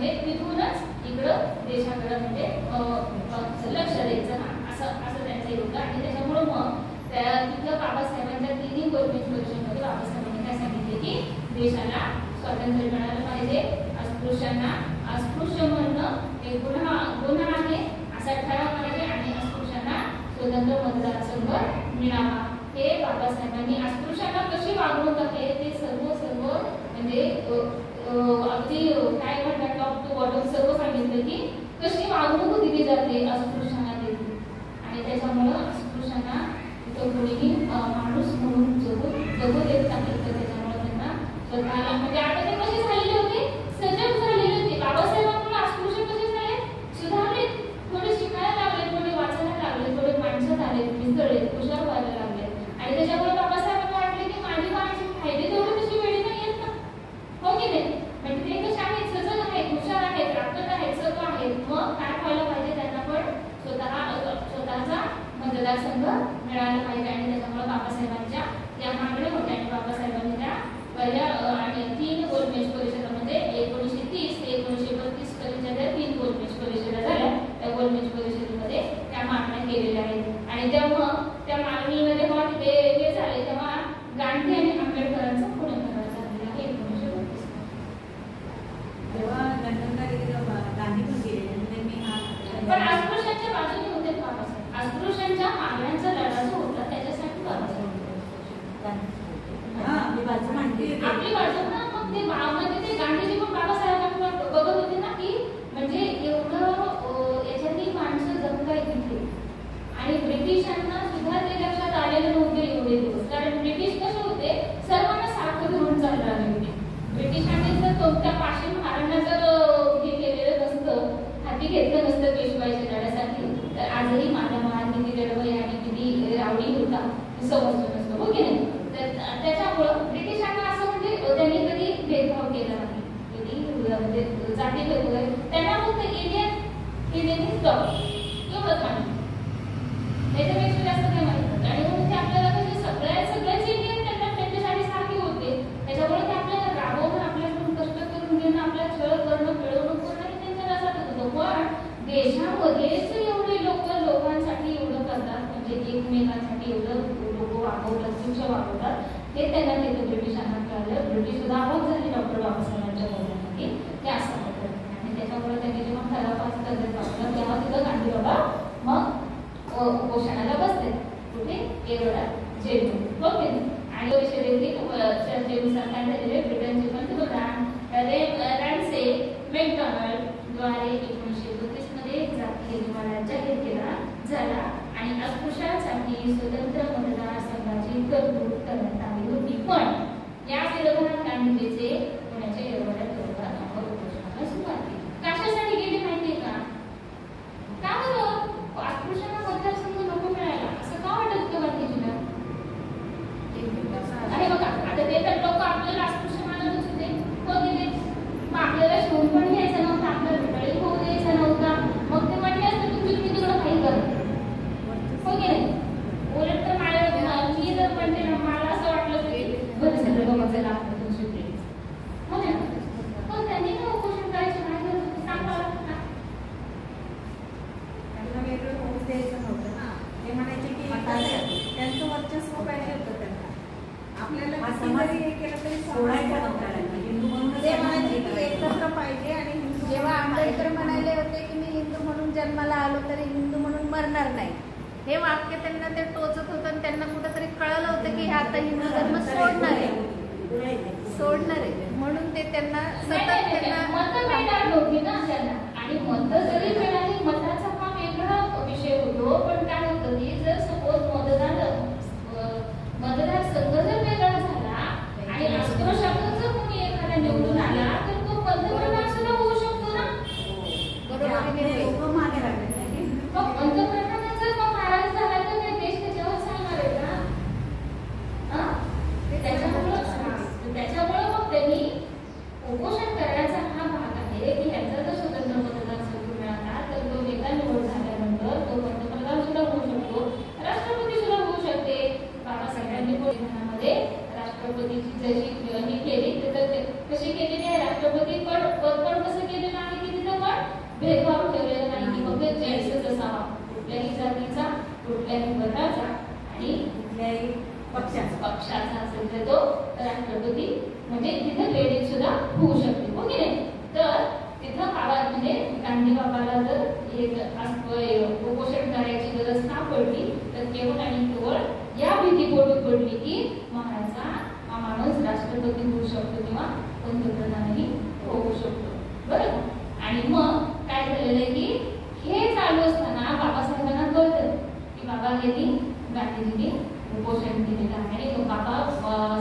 म्हणजे तिथूनच इकडं देशाकडे म्हणजे लक्ष द्यायचं असं त्यांचं हे होतं. आणि त्याच्यामुळे मग तिथं बाबासाहेबांच्या तिन्ही गोलमेज परिषदेमध्ये बाबासाहेबांनी काय सांगितले की देशाला स्वातंत्र्य मिळालं पाहिजे, अस्पृश्यांना अस्पृश्य म्हणणं हे गुन्हा आहे असा ठराव पाहिजे आणि अस्पृश्यांना स्वतंत्र मतदारसंघ मिळावा. हे बाबासाहेबांनी अस्पृश्यांना कशी वागणूक आहे ते सर्व म्हणजे अगदी काय म्हणतात टॉप टू बॉटम सर्व सांगितलं की कशी वागणूक दिली जाते अस्पृश्यांना देखील. आणि त्याच्यामुळं अस्पृश्यांना तिथं कोणीही माणूस म्हणून जगू देत नाही. तर त्याच्यामुळे त्यांना स्वतःला म्हणजे आता ते कसे झालेले होते, सजग झालेले होते. बाबासाहेबांमुळे अस्पृश्य कसे झाले, सुधारले, थोडे शिकायला लागले, थोडे वाचायला लागले, थोडे माणसात आले, मिसळले, हुशार व्हायला लागले. आणि त्याच्यामुळे बाबासाहेबांना वाटले की माझी माझे फायदे तेवढे कशी वेळी नाही येत ना, हो की नाही. म्हणजे ते कसे आहेत, सजग आहेत, हुशार आहेत, राखट आहेत, सर्व आहेत. मग काय व्हायला पाहिजे, त्यांना पण स्वतःचा मतदारसंघ मिळाला पाहिजे. आणि त्याच्यामुळे बाबासाहेबांच्या या मागण्या होत्या आणि बाबासाहेबांनी त्या पहिल्या आणि 3 गोलमेज परिषदामध्ये 1930 ते 1932 पर्यंत त्या 3 गोलमेज परिषदा झाल्या. त्या गोलमेज परिषदेमध्ये त्या मागण्या केलेल्या आहेत. आणि तेव्हा त्या मागणीमध्ये जेव्हा ते झाले तेव्हा गांधी आणि आंबेडकरांचा पुढाकार झालेला आहे 1932. तेव्हा गांधी पण गेले त्यांनी पण अस्पृश्यांच्या बाजूने होते बाबासाहेब. अस्पृश्यांच्या मागण्यांचा लढा जो होता त्याच्यासाठी बाबासाहेब आपली बाजू ना. मग ते म्हणजे ते गांधीजी पण बाबासाहेबांकडे बघत होते ना की म्हणजे एवढं याच्यातली माणसं जगताय तिथे. आणि ब्रिटिशांना सुद्धा ते लक्षात आलेलं नव्हते एवढे दिवस, कारण ब्रिटिश कसे होते सर्वांना सारखं धरून चालले होते. ब्रिटिशांनी जर त्या पाचशे महारांना जर हे केलेलं नसतं, हाती घेतलं नसतं पेशवाईच्या लढ्यासाठी, तर आजही माझ्या महान किती लढवई आणि किती रावडी होता समजलं नसतं, हो की नाही. तर त्याच्यामुळं ब्रिटिशांना असं म्हणजे त्यांनी कधी भेदभाव केला नाही, कधी म्हणजे जाती वगैरे त्यांना फक्त इंडियन एवढंच माहिती, त्याच्यापेक्षा जास्त काही माहित नव्हतं. आणि म्हणून ते आपल्याला कसे सगळ्याच इंडियन त्यांना त्यांच्यासाठी सारखे होते. त्याच्यामुळे ते आपल्याला राबवणं, आपल्याकडून कष्ट करून घेणं, आपल्याला छळ करणं, मिळवणूक करणं हे त्यांच्या लक्षात होतं. पण देशामध्येच एवढे लोकांसाठी एवढं करतात, म्हणजे एकमेकांसाठी एवढं लोक वागवतात, शिक्षा वागवतात, हे त्यांना तिथे ब्रिटिशांना कळलं. ब्रिटिश सुद्धा अभाग झाले डॉक्टर बाबासाहेबांच्या बोलण्यामध्ये ते असं होतं. आणि त्याच्यामुळे त्यांनी जेव्हा ठराव पास करत वाटलं तेव्हा तिथं गांधी बाबा मग उपोषणाला बसले. कुठे, येरवडा जेलमध्ये, हो की नाही. आणि परिषदेतील चर्चेनुसार काय झालेले, ब्रिटनचे पंतप्रधान रॅन्से मॅकडोनाल्ड द्वारे 1932 मध्ये जातीय निवाडा जाहीर केला झाला आणि अस्पृश्यांसाठी स्वतंत्र मतदारसंघाची तरतूद करण्यात आली होती. पण या विरोधात गांधीजीचे पुण्याच्या येरवड्यात उपोषणाला सुरुवात केली. कशासाठी गेली माहितीये का? का बरं अस्पृश्यांना मतदारसंघ नको मिळाला असं का वाटत होतं गांधीजीला? अरे बघा, आता ते तर लोक आपल्याला अस्पृश्य मानतच होते, हो गेले. मग आपल्याला शिवून पण घ्यायचं नव्हतं, आपल्याला भेटाळी होऊ द्यायचा नव्हता. मग ते म्हटले असतं तुम्ही तिकडं काही करा, हो गेले. उलट तर मी जर म्हणते ना, मला असं वाटलं की बरं झालं बाबा चला आपण सुटले, हो ना. पण त्यांनी ना उपोषण करायचं काय गरज होती सांगावं लागतं ना. त्यांना वेगळं होऊ द्यायचं नव्हतं ना. ते म्हणायचे की त्यांचं वर्चस्व पाहिजे होतं त्यांना. आपल्याला हे केलं तरी सोडायचं नव्हतं. ते म्हणायचे की एकत्र पाहिजे. आणि जेव्हा आंबेडकर म्हणाले होते की मी हिंदू म्हणून जन्माला आलो तरी हिंदू म्हणून मरणार नाही, हे वाक्य त्यांना ते टोचत होतं आणि त्यांना कुठेतरी कळलं होतं की हे आता हिंदू धर्म सोडणार आहे. म्हणून ते त्यांना सतत त्यांना मतं मिळणार नव्हती ना त्यांना. आणि मतं जरी मिळाली, मताचा हा वेगळा विषय होतो. पण काय होतं की जर सपोज मतदारसंघ जर वेगळा झाला आणि अस्पृश्यातून जर कोणी एखादा निवडून आला तर तो पंतप्रधान सुद्धा होऊ शकतो ना. बरोबर मागे लागले. मग पंतप्रधान जर मग नाराज झाला तर ते देश त्याच्यावर चालणार आहे का? त्याच्यामुळे मग त्यांनी उपोषण करण्याचा हा भाग आहे की ह्यांचा जर स्वतंत्र मतदारसंघ मिळाला तर तो नेता निवड झाल्यानंतर तो पंतप्रधान सुद्धा होऊ शकतो, राष्ट्रपती सुद्धा होऊ शकते. बाबासाहेबांनी संविधानामध्ये राष्ट्रपतीची जशी ही केली तर कशी केलेली आहे, राष्ट्रपती पद पण कसं केलेलं आहे कुठल्याही पक्षाचा असेल तर तो राष्ट्रपती म्हणजे तिथं लेडीज सुद्धा होऊ शकते, हो की नाही? तर तिथं गावात म्हणजे गांधी बाबाला जर उपोषण करायची गरज का पडली तर केवळ आणि केवळ या भीतीपोटी पडली की महाराजा हा माणूस राष्ट्रपती होऊ शकतो किंवा पंतप्रधानही होऊ शकतो, बरोबर? आणि मग काय झालेलं आहे की हे चालू असताना बाबासाहेबांना कळतं की बाबा यांनी गांधीजींनी उपोषण केलेलं आहे आणि बाबा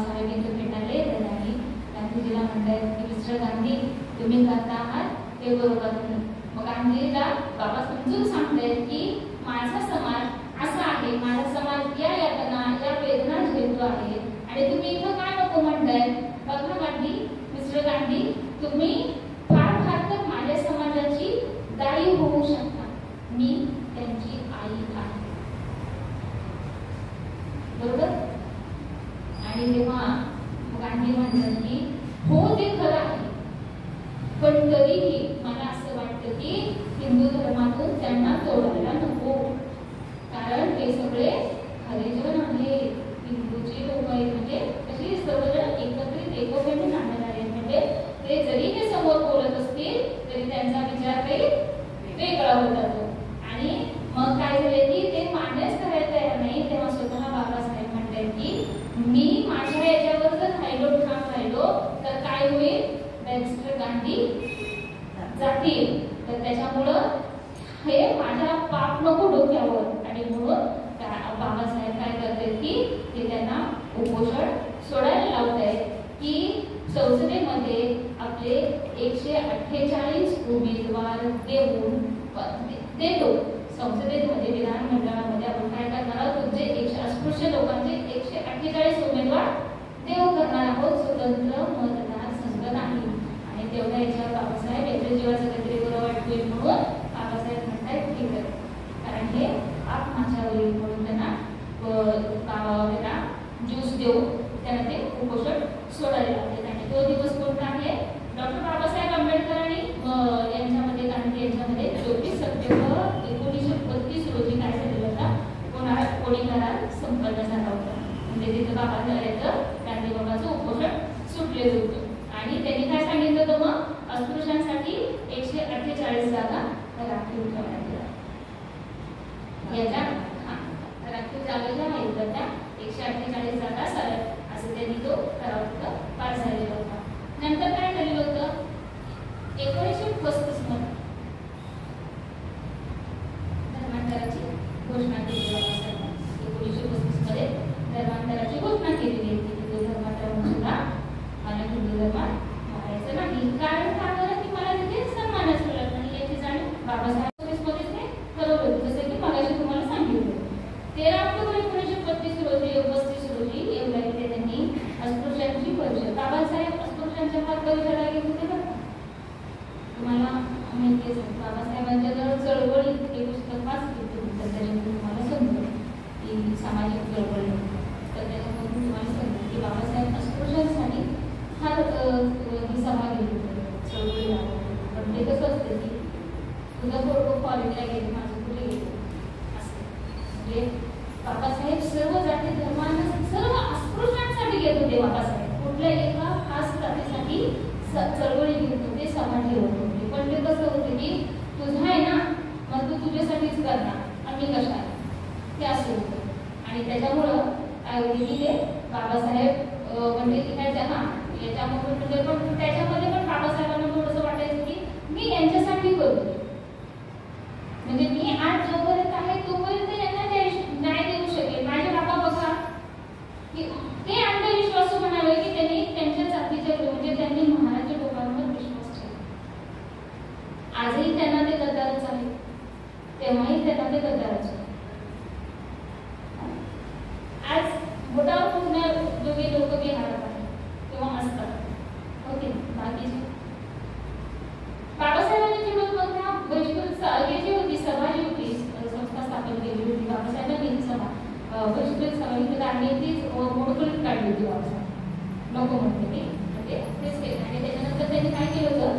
साहेब इथं भेटायला येतात आणि गांधीजीला म्हणतात की मिस्टर गांधी तुम्ही करता आहात ते बरोबर नाही. मग गांधीजीला बाबा समजून सांगतायत की माझा समाज असा आहे, माझा समाज या यातना या वेदना झेलतो आहे आणि तुम्ही इथं काय नको म्हणताय? बघा गांधी, मिस्टर गांधी, तुम्ही फार फार तर माझ्या समाजाची दाई होऊ शकता, मी त्यांची आई आहे, बरोबर? आणि तेव्हा गांधी म्हणतात की हो ते खरं आहे, पण तरीही मला असं वाटतं की हिंदू धर्मातून त्यांना तोडायला नको, कारण ते सगळे खरे जण आहे, हिंदूची लोक आहेत, म्हणजे कशी सर्वजण एकत्रित एकोप्याने नांदणारे, म्हणजे ते जरी ते समोर बोलत असतील तरी त्यांचा विचार काही वेगळा होत जातो. आणि मग काय झाले की ते मान्यच करायला तयार नाही. तेव्हा स्वतः बाबासाहेब म्हणतात की मी माझ्या याच्यावर जर ठाम राहिलो तर काय होईल? मिस्टर गांधी जातील, तर त्याच्यामुळं हे माझ्या पाप नको डोक्यावर. आणि म्हणून बाबासाहेब काय करतात की ते त्यांना उपोषण सोडायला लावत आहेत की संसदेमध्ये आपले 148 उमेदवार देतो. संसदेमध्ये विधानमंडळामध्ये आपण काय करणार आहोत? जे अस्पृश्य लोकांचे 148 उमेदवार देऊ करणार आहोत, स्वतंत्र मतदारसंघ नाही. आणि तेवढ्या याच्यावर बाबासाहेब याच्या जीवाचं काहीतरी बरं वाटतोय म्हणून बाबासाहेब म्हणतात ठीक आहे, कारण हे आप माझ्यावरील म्हणून त्यांना ज्यूस देऊन त्यांना ते उपोषण सोडायला लागले. आणि तो दिवस कोणता आहे? डॉक्टर बाबासाहेब आंबेडकर आणि यांच्यामध्ये गांधी यांच्यामध्ये 24 सप्टेंबर 1932 रोजी काय झालेलं होता? कोणी करार संपन्न झाला होता. म्हणजे तिथं बाबासाहेबांचं गांधी बाबाचं उपोषण सुटलेलं होतं. आणि त्यांनी काय सांगितलं होतं? मग अस्पृश्यांसाठी 148 जागा राखीव ठेवण्यात आल्या. याच्या राखीव जागा ज्या आहेत तर त्या 148 जागा असं त्यांनी तो ठराव पास झालेला होता. नंतर काय झालेलं होतं? 1935 मध्ये धर्मांतराची घोषणा केली बाबासाहेबांनी. 1935 मध्ये धर्मांतराची घोषणा केलेली आहे की हिंदू धर्मात सुद्धा मला हिंदू धर्मात मारायचं नाही. कारण का बरं? की मला तिथे सन्मानच मिळत नाही याची जाणीव बाबासाहेब मध्येच ते ठरवलं होतं. जसं की मगाशी तुम्हाला सांगितलं 13 ऑक्टोबर 1935 रोजी एवढ्या इथे त्यांनी अस्पृश्यांची परिषद, बाबासाहेब अस्पृश्यांच्या फार परिषदा घेत होते बरं. तुम्हाला माहिती आहे बाबासाहेबांच्या जर चळवळी हे पुस्तक वाचलं तुम्ही तर त्याच्यामध्ये तुम्हाला समजेल की सामाजिक चळवळी, तर त्याच्यामधून तुम्हाला समजेल की बाबासाहेब अस्पृश्यांसाठी फार सभा घेत होते, चळवळी लावत होते. पण ते कसं असतं की तुझं पोरगं कॉलेजला गेले, माझं कुठे गेले असं. म्हणजे बाबासाहेब सर्व जाती धर्मांना सर्व अस्पृश्यांसाठी घेत होते. बाबासाहेब कुठल्या एका खास जातीसाठी चळवळी घेत होते, सभा ठेवत होते. पण ते कसं होते की तुझं आहे ना मग तू तुझ्यासाठीच करणार, आम्ही कशाला, ते असं होतं. आणि त्याच्यामुळं काय होते की ते बाबासाहेब म्हणजे याच्यामधून म्हणजे पण त्याच्यामध्ये पण बाबासाहेबांना थोडंसं वाटायचं की मी यांच्यासाठी करतो, म्हणजे मी आज जोपर्यंत आहे तोपर्यंत यांना न्याय देऊ शकेल. माझे बाबा बघा की ते अंधविश्वासू म्हणाले की त्यांनी त्यांच्या जातीच्या म्हणजे त्यांनी महाराज लोकांवर विश्वास ठेवला. आजही त्यांना ते गद्दारच आहे, तेव्हाही त्यांना ते गद्दारच आहे. आज बोटावर पुसणार दोघे लोक बिहारात आहेत किंवा असतात, ओके. बाकीचे बाबासाहेबांनी चिडून बघा जी होती सभा जी होती संस्था स्थापन केली होती बाबासाहेबांनी सभा बहिष्कृत सभा ही गांधी तीच मोडकळीत काढली होती. बाबासाहेब नको म्हणते की तेच केलं. आणि त्याच्यानंतर त्यांनी काय केलं होतं?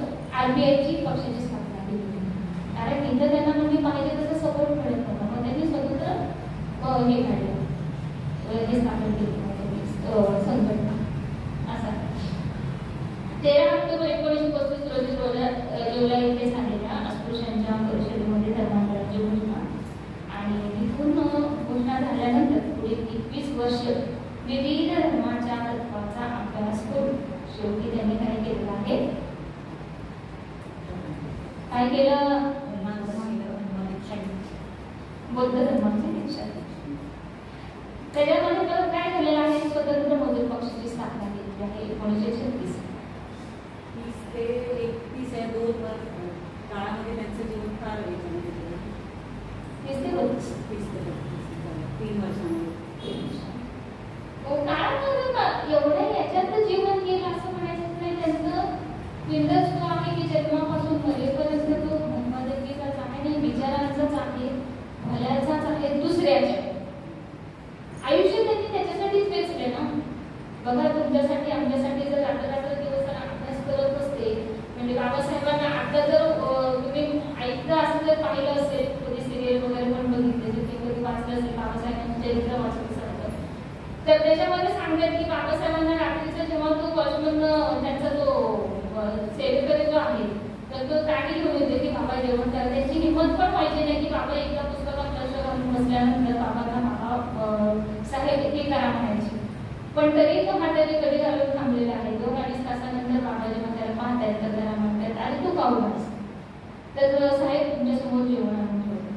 RBIची पक्षाची स्थापना केली होती. कारण इथं त्यांना म्हणजे पाहिजे तसं सपोर्ट मिळत नव्हता, मग त्यांनी स्वतंत्र हे काढलं त्यांनी स्थापन केली संघटना. असा 13 ऑक्टोबर 1935 रोजी येवला येथे झालेल्या अस्पृश्यांच्या परिषदेमध्ये धर्मांतराची घोषणा आणि तिथून घोषणा झाल्यानंतर पुढील 21 वर्ष विविध धर्माच्या तत्वाचा अभ्यास करून शेवटी त्यांनी काय केलेलं आहे, काय केलं, बौद्ध धर्माची दीक्षा घेतली. त्याच्यामध्ये परत काय झालेलं आहे, स्वतंत्र मजूर पक्षाची स्थापना केली आहे 1936. 30 ते 31 या 2 काळामध्ये त्यांचं जीवन फार वेगळं 30 ते 32 3 वर्षांमध्ये. कारण एवढ्या याच्यात जीवन गेलं असं म्हणायचं नाही. त्यांचं पिंडच तो आहे की जन्मापासून मरेपर्यंत तो धर्मदगीचाच आहे आणि विचारांचाच आहे, भल्याचाच आहे, दुसऱ्याच्या आयुष्य त्यांनी त्याच्यासाठीच वेचले ना. बघा तुमच्यासाठी आमच्यासाठी जर रात्र दिवस अभ्यास करत असते म्हणजे बाबासाहेबांना आता जर तुम्ही ऐकलं असं जर पाहिलं असेल कधी सिरियल वगैरे पण बघितले जर ते कधी वाचलं असेल बाबासाहेबांचं चरित्र वाचलं तर त्याच्यामध्ये सांगतात की बाबासाहेबांना रात्रीचा जेव्हा तो वॉचमन त्यांचा जो सेवेकरी जो आहे तर तो ताटी घेऊन येते की बाबा जेवण करा. त्याची हिंमत पण पाहिजे नाही की बाबा एकदा पुस्तकात लक्ष घालून बसल्यानंतर बाबांना बाबा साहेब हे करा म्हणायचे. पण तरी तो हाताने कधी घालून थांबलेला आहे. 2-2.5 तासानंतर बाबा जेव्हा त्याला पाहतायत तर त्याला म्हणतात अरे तू काहूनच, तर साहेब तुमच्यासमोर जेवण आणून ठेवलं.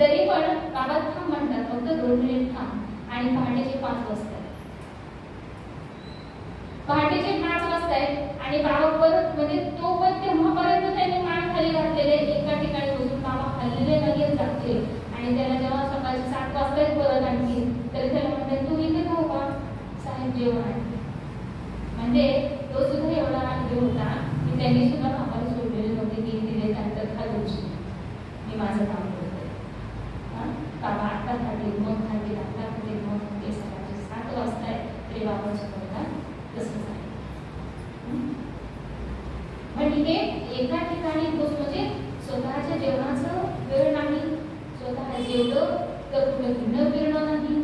तरी पण बाबा थांब म्हणतात, फक्त 2 मिनिट थांब. आणि पहाटेचे 5 वाजता आणि बाबा परत म्हणजे तो पण तेव्हापर्यंत त्यांनी मान खाली घातलेले एका ठिकाणी बसून बाबा हल्लेले लगेच जाते आणि त्याला जेव्हा सकाळी 7 वाजता परत आणखी तरी त्याला म्हणतात तू इथे खाऊ का साहेब जेवण आणते. म्हणजे तो सुद्धा एवढा आग्रह होता की त्यांनी सुद्धा बाबाला सोडलेले नव्हते की दिले त्यानंतर खालूच मी माझं काम करते. बाबा आता खातील मग खातील आता खातील मग ते सकाळचे 7 वाजता तरी बाबा शिकवतात तसंच आहे. म्हणजे एका ठिकाणी म्हणजे स्वतःच्या जेवणाचं वेळ नाही, स्वतः जेवलं तर कुठं फिरणं फिरणं नाही,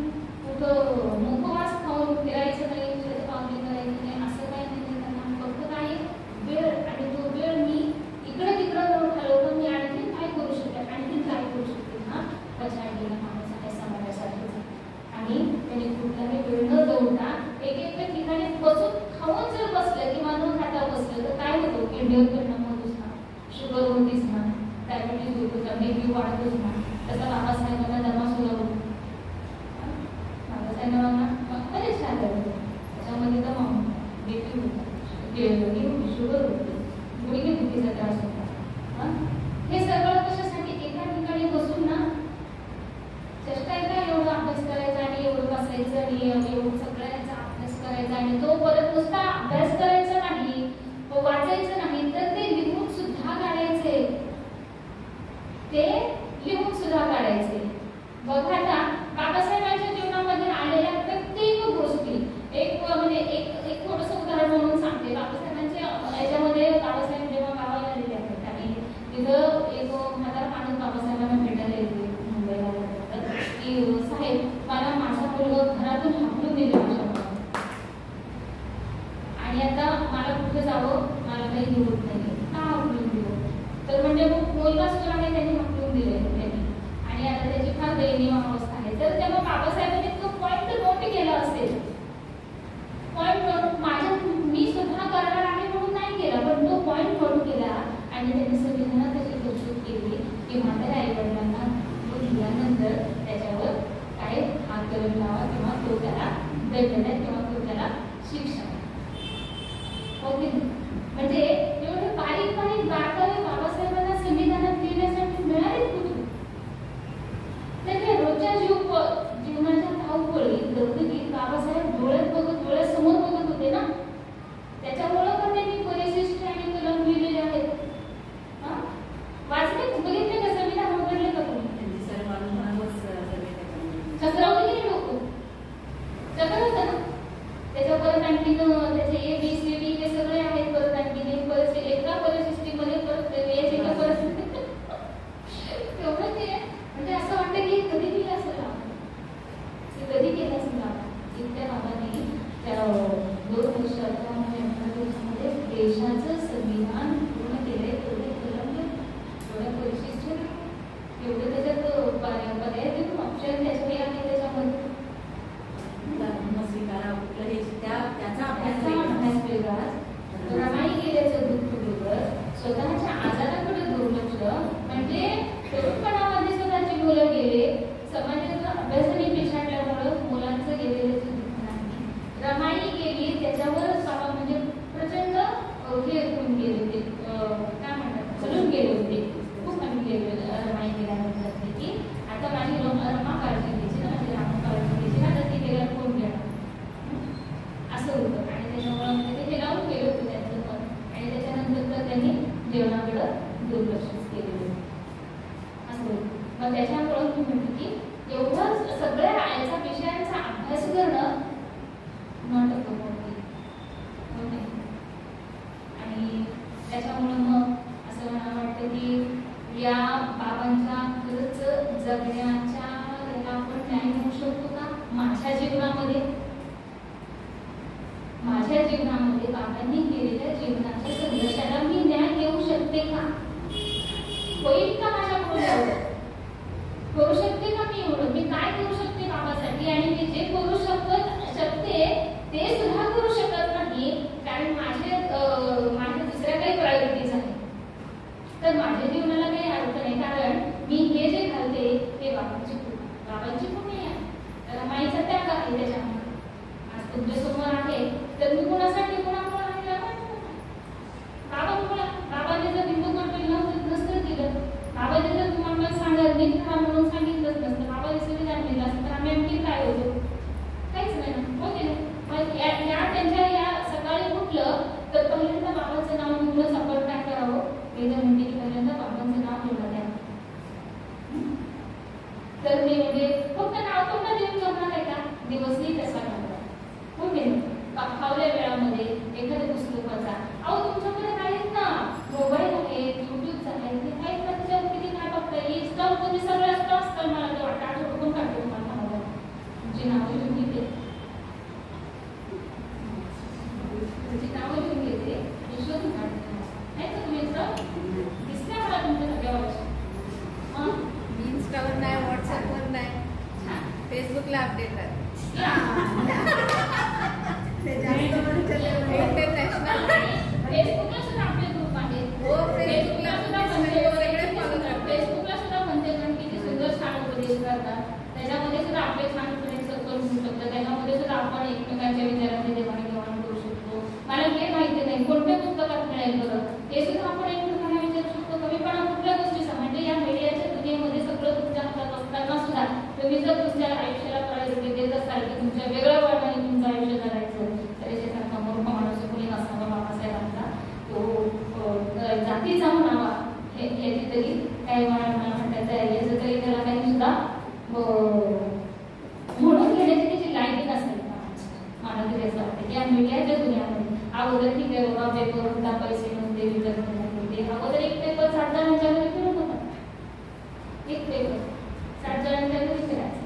कुठं मुखवास खाऊन फिरायचं नाही, पावली करायचं नाही, असं काही नाही. त्यांना फक्त काय वेळ आणि तो वेळ मी इकडे तिकडं ठरवलं मी आणखी काय करू शकते आणखी काय करू शकते हा पछाड गेला माणूस आहे समाजासाठीच. आणि त्यांनी कुठलाही वेळ न दौडता एक ठिकाणी बसून खाऊन जर बसलं किंवा न खाता बसलं तर काय होतं किडनीवर परिणाम होतोच ना, शुगर होतीच ना, डायबिटीज होतो ना, बीपी वाढतोच ना. तसा बाबासाहेबांना दमासुद्धा होतो. बाबासाहेबांना बरेच झालं त्याच्यामध्ये दमा होता, बीपी होता, शुगर होती, गुडघे दुखीचा त्रास होता. हे सगळं कशासाठी एका ठिकाणी बसून ना चेष्टा काय एवढं अभ्यास करायचा आणि एवढं बसायचं आणि एवढं सगळ्यांचा अभ्यास करायचा आणि तो परत नुसता अभ्यास करायचा नाही, तो वाचायचं नाही तर ते लिहून सुद्धा काढायचे, ते लिहून सुद्धा काढायचे. बघा आता बाबासाहेबांच्या जीवनामध्ये आलेल्या प्रत्येक गोष्टी म्हणजे एक थोडंसं उदाहरण म्हणून सांगते. बाबासाहेबांच्या याच्यामध्ये बाबासाहेब जेव्हा गावाला आलेले आहेत आणि तिथं एक म्हातारा माणूस बाबासाहेबांना भेटायला येते मुंबईला की साहेब मला माझा मुलगा घरातून हाकलून दिले माझ्या आणि आता मला कुठे जावं मला काही निवडत नाही, का हाकलून दिलं तर म्हणजे मग मुलगा सुद्धा आहे त्यांनी हाकलून दिले त्यांनी आणि आता त्याची फार दयनीय अवस्था आहे. तर तेव्हा बाबासाहेबांनी तो पॉईंट नोट केला असेल, पॉईंट नोट माझ्या मी सुद्धा करणार आहे म्हणून नाही केला पण तो पॉईंट नोट केला आणि त्यांनी संविधानात त्याची तरतूद केली की म्हाताऱ्या आई वडिलांना दिल्यानंतर त्याच्यावर काय हात करून लावा किंवा तो त्याला दंड द्या किंवा तो त्याला शिक्षा ओके. म्हणजे एवढे बारीक बारीक बारकावे बाबासाहेबांना संविधानात देण्यासाठी मिळाले कुठे. त्याच्या रोजच्या जीवनाच्या धावपळीत दगदगीत बाबासाहेब डोळ्यासमोर बघत होते ना, त्याच्यामुळे पण त्यांनी परिशिष्ट आणि कलम लिहिलेले आहेत. वाचले बघितले का संविधान उघडले का तुम्ही? चक्रावली गेले लोक चक्र होतं ना त्याच्यापर्यंत आणखी त्याचे ABCD हे सगळे आहेत असं बाबा इतक्या बाबांनी त्या 2 वर्ष 18 दिवसामध्ये देशाचं संविधान पूर्ण केलंय. तेवढे कलम, एवढ्या परिशिष्ट, एवढे त्याच्यात पर्याय देऊन ऑप्शन त्याच्याकडे आहे. त्याच्यामध्ये त्याचा अभ्यास वेगळा, रमाई गेल्याचं दुःख वेगळं, स्वतःच्या आजाराकडे दुर्लक्ष, म्हणजे तरुणपणामध्ये स्वतःची मुलं गेले, समाजाचा अभ्यासाने पिछाडल्यामुळं मुलांचं गेलेलं दुःख नाही. रमाई गेली त्याच्यावर बाबा म्हणजे प्रचंड हे होऊन गेले, ते काय म्हणतात, चलून गेले होते. खूप आम्ही गेले रमाई गेल्यानंतर की आता माझी रमा काळजी घ्यायची ना, माझी रामा काळजी घ्यायची ना, तर ती गेल्यावर कोण घेणार असं होतं. आणि त्याच्यामुळं म्हणजे ते लावून गेलं होतं त्यांचं पण. आणि त्याच्यानंतर तर त्यांनी जेवणाकडं दुर्लक्षच केलेलं असं होतं. मग त्याच्यामुळं मी म्हणते की एवढं सगळ्या याचा विषयांचा अभ्यास करणं नाटक होती. आणि त्याच्यामुळं मग असं मला वाटतं की या बाबांच्या खरंच जगण्याच्या याला आपण न्याय देऊ शकतो का? माझ्या जीवनामध्ये बाबांनी केलेल्या जीवनाच्या संघर्षाला मी न्याय देऊ शकते का? होईल का माझ्याकडून? करू शकते का मी एवढं? मी काय करू शकते बाबासाठी? आणि मी जे करू शकते ते सुद्धा करू शकत नाही, कारण माझ्या दुसऱ्या काही प्रायोरिटीज आहेत. तर माझ्या जीवनाला काही अर्थ नाही, कारण मी हे जे घालते ते बाबांची भूमी आहे. रमाईचा त्याग आहे त्याच्यामध्ये. आज तुमच्यासमोर आहे तर मी कोणासाठी कोणामुळे आहे? बाबांनी जर हिंदू कंट्रोल नसतं दिलं, बाबांनी जर तुम्हाला सांगायला नीट राहा म्हणून सांगितलंच नसतं, बाबांनी संविधान दिलं असतं तर आम्ही आणखी काय होतो? काहीच नाही ना, हो की नाही? मग त्यांच्या या सकाळी उठलं तर पहिल्यांदा बाबांचं नाव घेऊनच आपण काय करावं? वेद म्हणते की पहिल्यांदा बाबांचं नाव घेऊन द्या. तर ते म्हणजे फक्त नाव कोणता देऊन जमणार आहे का? दिवसही तसा घालवा, हो की नाही? फावल्या वेळामध्ये एखाद्या पुस्तक वाचा. अहो तुमच्याकडे आहेत ना, मोबाईल आहेत, युट्यूब आहेत, ते आहेत ना, त्याच्यावर किती काय बघता येईल. स्टॉल तुम्ही सगळ्या स्टॉल मला ते वाटतं आठवण पण काढतो तुम्हाला मोबाईल, तुमची नावं लिहून घेते, तुमची नावं लिहून घेते, मी शोधून काढते. नाही का तुम्ही दिसल्या मला तुमच्या सगळ्या वर्ष इंस्टावर नाही, व्हॉट्सअपवर नाही, फेसबुकला अपडेट आहे. इंटरनॅशनल फेसबुकला सुद्धा आपले ग्रुप आहेत. हो, फेसबुकला सुद्धा फेसबुकला सुद्धा म्हणते कारण किती सुंदर छान उपदेश करतात. त्याच्यामध्ये सुद्धा आपले छान उपदेश करून घेऊ शकतो. त्याच्यामध्ये सुद्धा आपण एकमेकांच्या विचारांचे देवाणघेवाण करू शकतो. मला हे माहिती नाही कोणत्या पुस्तकात मिळेल बरं, हे सुद्धा आपण एकमेकांना विचारू शकतो. कमीपणा कुठल्या गोष्टीचा, म्हणजे या मीडियाच्या दुनियेमध्ये सगळं तुमच्या हातात असताना सुद्धा तुम्ही जर तुमच्या आयुष्याला प्रायोरिटी देत असाल की तुमच्या वेगळ्या वळणाने तुमचं आयुष्य करायचं, तर याच्यासारखा मूर्ख माणूस कोणी नसावा बाबासाहेबांचा. तो जातीचा म्हणावा याची तरी काही मला म्हणतात याचं तरी त्याला काही सुद्धा म्हणून घेण्याची त्याची लायकी नसेल. मला तरी असं वाटतं की या मीडियाच्या दुनियामध्ये अगोदर ठीक आहे बाबा पेपर होता, पैसे नव्हते, विकत नव्हते, अगोदर एक पेपर 7 जणांच्या घरी फिरत होता. एक पेपर 7 जणांच्या घरी फिरायचं.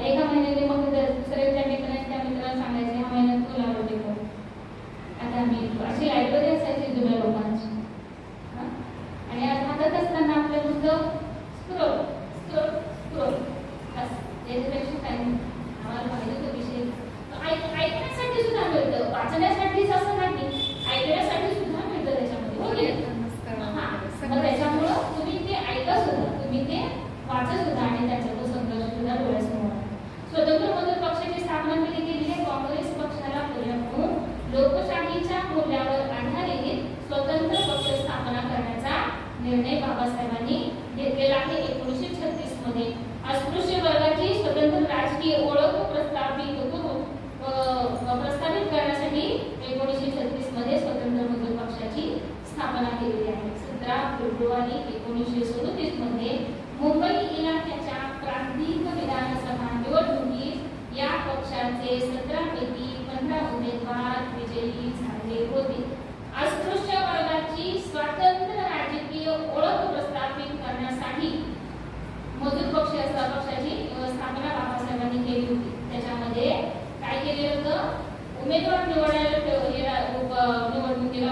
एका महिन्याने मग दुसऱ्याच्या मित्राला सांगायचे ह्या महिन्यात तू लावलं पेपर. आता आम्ही अशी लायब्ररी असायची जुन्या लोकांची. आणि आज हातात असताना आपलं पुस्तक स्क्रोल स्क्रोल स्क्रोल बस, याच्यापेक्षा काही नाही. आम्हाला पाहिजे तो विषय ऐकण्यासाठी सुद्धा मिळतं, वाचण्यासाठीच असं नाही, ऐकण्यासाठी सुद्धा मिळतं त्याच्यामध्ये, हो की नाही? त्याच्यामुळं तुम्ही ते ऐकत सुद्धा, तुम्ही ते वाचत सुद्धा आणि त्याचा तो संघर्ष सुद्धा डोळ्यासमोर. स्वतंत्र मजूर पक्षाची स्थापना केली गेली आहे. काँग्रेस पक्षाला पूर्ण लोकशाहीच्या मूल्यावर आधारित स्वतंत्र पक्ष स्थापना करण्याचा निर्णय बाबासाहेबांनी घेतलेला आहे 1936 मध्ये. अस्पृश्य वर्गाची स्वतंत्र राजकीय ओळख प्रस्थापित करण्यासाठी 1936 मध्ये स्वतंत्र मजूर पक्षाची स्थापना केलेली आहे. 17 फेब्रुवारी 1937 मध्ये मुंबई इलाख्याच्या प्रांतिक विधानसभा निवडणुकीत या पक्षाचे 17 पैकी 15 उमेदवार विजयी झाले होते. अस्पृश्य वर्गाची स्वतंत्र राजकीय ओळख प्रस्थापित करण्यासाठी मजूर पक्षाची स्थापना बाबासाहेबांनी केली होती. त्याच्यामध्ये काय केलेलं होतं, उमेदवार निवडणुकीला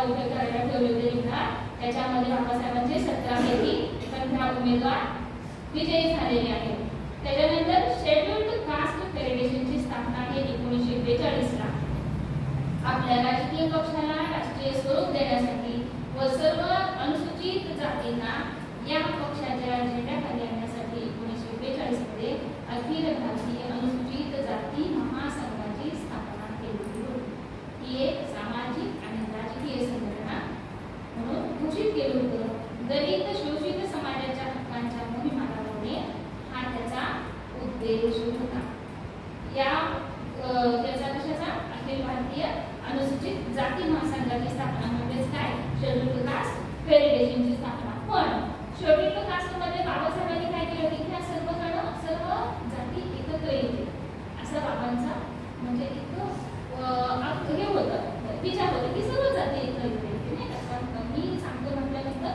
उभे करायला ठेवले होते रिंगणात. त्याच्यामध्ये बाबासाहेबांचे 17 पैकी 15 उमेदवार विजयी झालेले आहेत. त्याच्यानंतर शेड्यूल्ड कास्ट फेडरेशनची स्थापना आहे 1942 ला. आपल्या राजकीय पक्षाला राष्ट्रीय स्वरूप देण्यासाठी व सर्व अनुसूचित जातींना या पक्षाच्या झेंड्याखाली आणण्यासाठी 1942 मध्ये अखिल भारतीय अनुसूचित जाती महासंघाची स्थापना केली होती. ही एक सामाजिक आणि राजकीय संघटना म्हणून घोषित केलं होतं. दलित शोषित समाजाच्या हक्कांच्या मोहिमा राबवणे हा त्याचा उद्देश होता. त्याचा कशाचा, अखिल भारतीय अनुसूचित जाती महासंघाची स्थापना म्हणजेच काय, शेड्यूल्ड कास्ट फेडरेशनची स्थापना. पण शेड्यूल्ड कास्ट मध्ये बाबासाहेबांनी काय केलं की ह्या सर्व जाती एकत्र येतील असं बाबांचा म्हणजे एक हे होतं, विचार होता की सर्व जाती एकत्र येतील नाही का. पण मी सांगतो म्हटल्यानंतर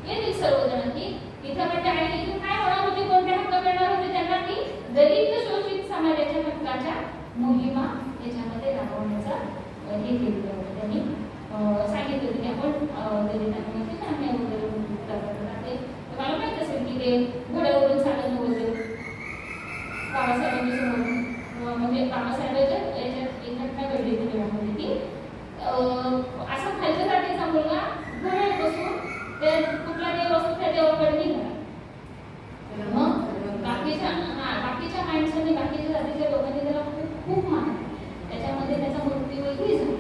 येतील सर्वजण की इथं म्हणजे आहे की काय होणार होते, कोणते हक्क मिळणार होते त्यांना की दलित शोषित समाजाच्या हक्काच्या मोहिमा याच्यामध्ये राबवण्याचा हे केलेलं होतं. त्यांनी सांगितलं होतं की आपण दलितांमध्ये धान्य वगैरे ते तुम्हाला माहित असेल की ते घोड्यावरून चालत होते बाबासाहेबांच्या समोर. म्हणजे बाबासाहेबांच्या याच्यात एक घटना घडली होती तेव्हामध्ये की असा खालच्या जातीचा मुलगा घोड्यात बसून त्या कुठला देव असतो त्या देवाकडे निघाला. मग बाकीच्या माणसांनी बाकीच्या जातीच्या लोकांनी त्याला खूप मारलं. त्याच्यामध्ये त्याचा मृत्यूही झाला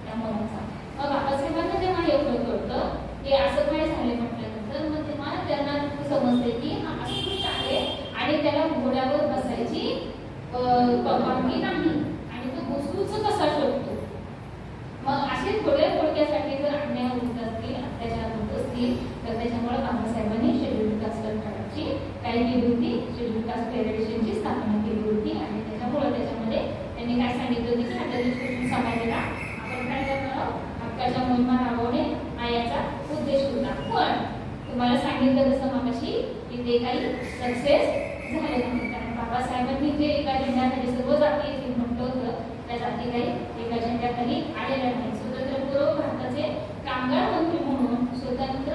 त्या मुलाचा. मग बाबासाहेबांना जेव्हा हे कळतं की असं काय झाले म्हटल्यानंतर मग तेव्हा त्यांना समजते की हा अस्पृश्य आहे आणि त्याला घोड्यावर बसायची परवानगी नाही आणि तो घुसघुस कसा शोधतो. मग असे थोडक्यासाठी जर अन्याय होत असतील, अत्याचार होत असतील तर त्याच्यामुळे बाबासाहेबांनी शेड्यूल्ड कास्ट कास्टची काय केली होती, शेड्यूल्ड कास्ट फेडरेशनची स्थापना केली होती. आणि त्याच्यामध्ये त्यांनी काय सांगितलं होतं की आता शोषित समाजाला आपण काय करणार आहोत, हक्काच्या मोहिमा राबवणे हा याचा उद्देश होता. पण तुम्हाला सांगितलं तसं मगाशी की ते काही सक्सेस झाले नाही. कारण बाबासाहेबांनी जे एका झेंड्याखाली सर्व जाती येतील म्हटलं होतं त्या जाती काही एका झेंड्याखाली आलेल्या नाही. स्वतंत्रपूर्व भारताचे कामगार मंत्री म्हणून स्वतंत्र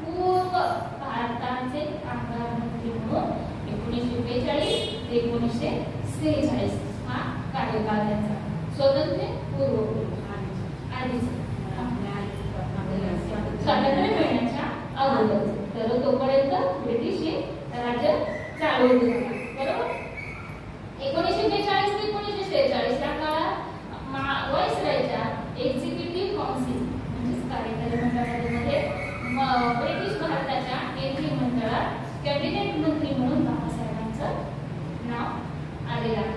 पूर्व भारताचे कामगार मंत्री म्हणून 1942 ते 1946 हा कार्यकाळ त्यांचा. स्वतंत्र पूर्व आधीच स्वातंत्र्य मिळण्याच्या अगोदर. तर तोपर्यंत ब्रिटिश हे राज्य चालवत होते. बरोबर. 1942 ते 1946 या काळात व्हाईसरॉयच्या एक्झिक्युटिव्ह काउन्सिल म्हणजेच कार्यकारी मंडळामध्ये ब्रिटिश भारताच्या केंद्रीय मंडळात कॅबिनेट मंत्री म्हणून बाबासाहेबांचं नाव आलेलं आहे.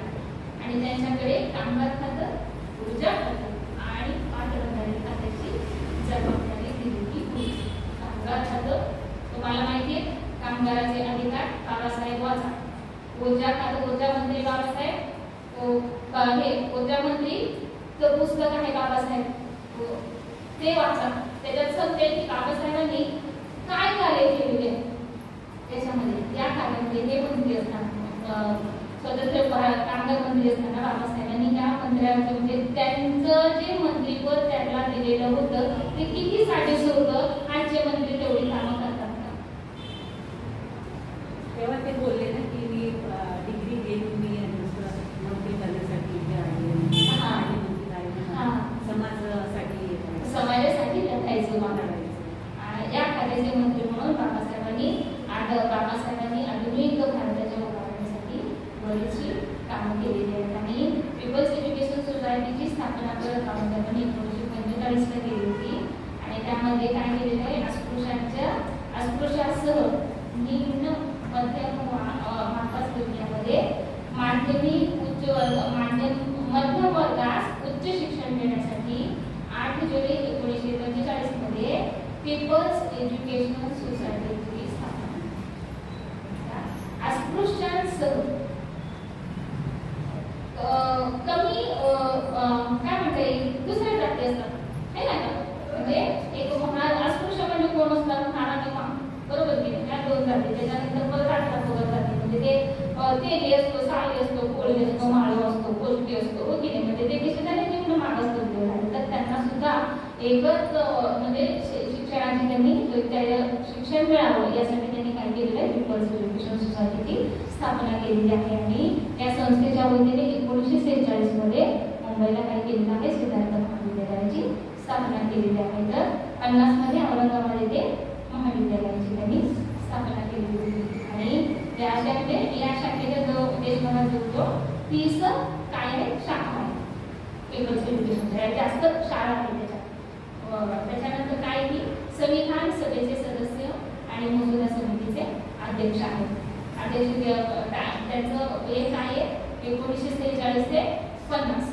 आणि त्यांच्याकडे कामगार खातं, ऊर्जा खातं आणि पाटबंधारे खात्याची जबाबदारी दिलेली होती. कामगार खातं तुम्हाला माहिती आहे, कामगाराचे अधिकार बाबासाहेब वाचा. ऊर्जा खातं, ऊर्जा मंत्री बाबासाहेब. हे ऊर्जा मंत्रीचं पुस्तक आहे बाबासाहेब, ते वाचा. त्याच्यात सांगते की बाबासाहेबांनी काय कार्य केलेले त्याच्यामध्ये. या कार्यामध्ये हे मंत्री असताना, स्वतंत्र कामगार मंत्री असताना बाबासाहेबांनी या मंत्र्यांचं म्हणजे त्यांचं जे मंत्रीपद त्यांना दिलेलं होतं ते किती साजेसं होतं. आजचे मंत्री तेवढी कामं करतात का? तेव्हा ते बोलले ना की मी डिग्री घेऊन मी नोकरी करण्यासाठी समाजासाठी लढायचं मागायचं. या कार्याचे मंत्री म्हणून बाबासाहेबांनी आधुनिक भारताच्या उभारणीसाठी बरीचशी कामं केलेली आहेत. आणि पीपल्स एज्युकेशन सोसायटीची स्थापना परत बाबासाहेबांनी 1945 ला केली होती. आणि त्यामध्ये काय केलेलं आहे, अस्पृश्यासह निम्न मध्यम मागासवर्गीयामध्ये मध्यम वर्गास उच्च शिक्षण देण्यासाठी 8 जुलै 1945 मध्ये पीपल्स एज्युकेशनल सोसायटीची स्थापना. अस्पृश्यांसह कमी काय म्हणता येईल दुसऱ्या जाती असतात है ना. म्हणजे एक अस्पृश्य म्हणजे कोण असतात, महाराणी, बरोबर की त्या 2 जाती. त्याच्यानंतर परत 18 जाती म्हणजे ते तेली असतो, साळी असतो, कोळी असतो, माळू असतो, पोष्टी असतो, हो की नाही? म्हणजे ते कसे झाले निम्न मागासवर्गीय झाले, तर त्यांना सुद्धा एकच म्हणजे शिक्षणाची त्यांनी शिक्षण मिळावं यासाठी त्यांनी काय केलेलं आहे, पीपल्स एज्युकेशन सोसायटीची स्थापना केलेली आहे. आणि या संस्थेच्या वतीने 1946 मध्ये मुंबईला काय केलेलं आहे, सिद्धार्थ महाविद्यालयाची स्थापना केलेली आहे. तर 50 मध्ये औरंगाबाद येथे महाविद्यालयाची त्यांनी स्थापना केलेली होती. आणि या शाखेचा जो देशभरात जो 30 काय आहे शाखा आहे पीपल्स एज्युकेशनच्या, जास्त शाळा आहे त्याच्यात. त्याच्यानंतर काय की संविधान सभेचे सदस्य आणि मसुदा समितीचे अध्यक्ष आहेत. अध्यक्ष त्यांचं एक आहे 1946 ते 50.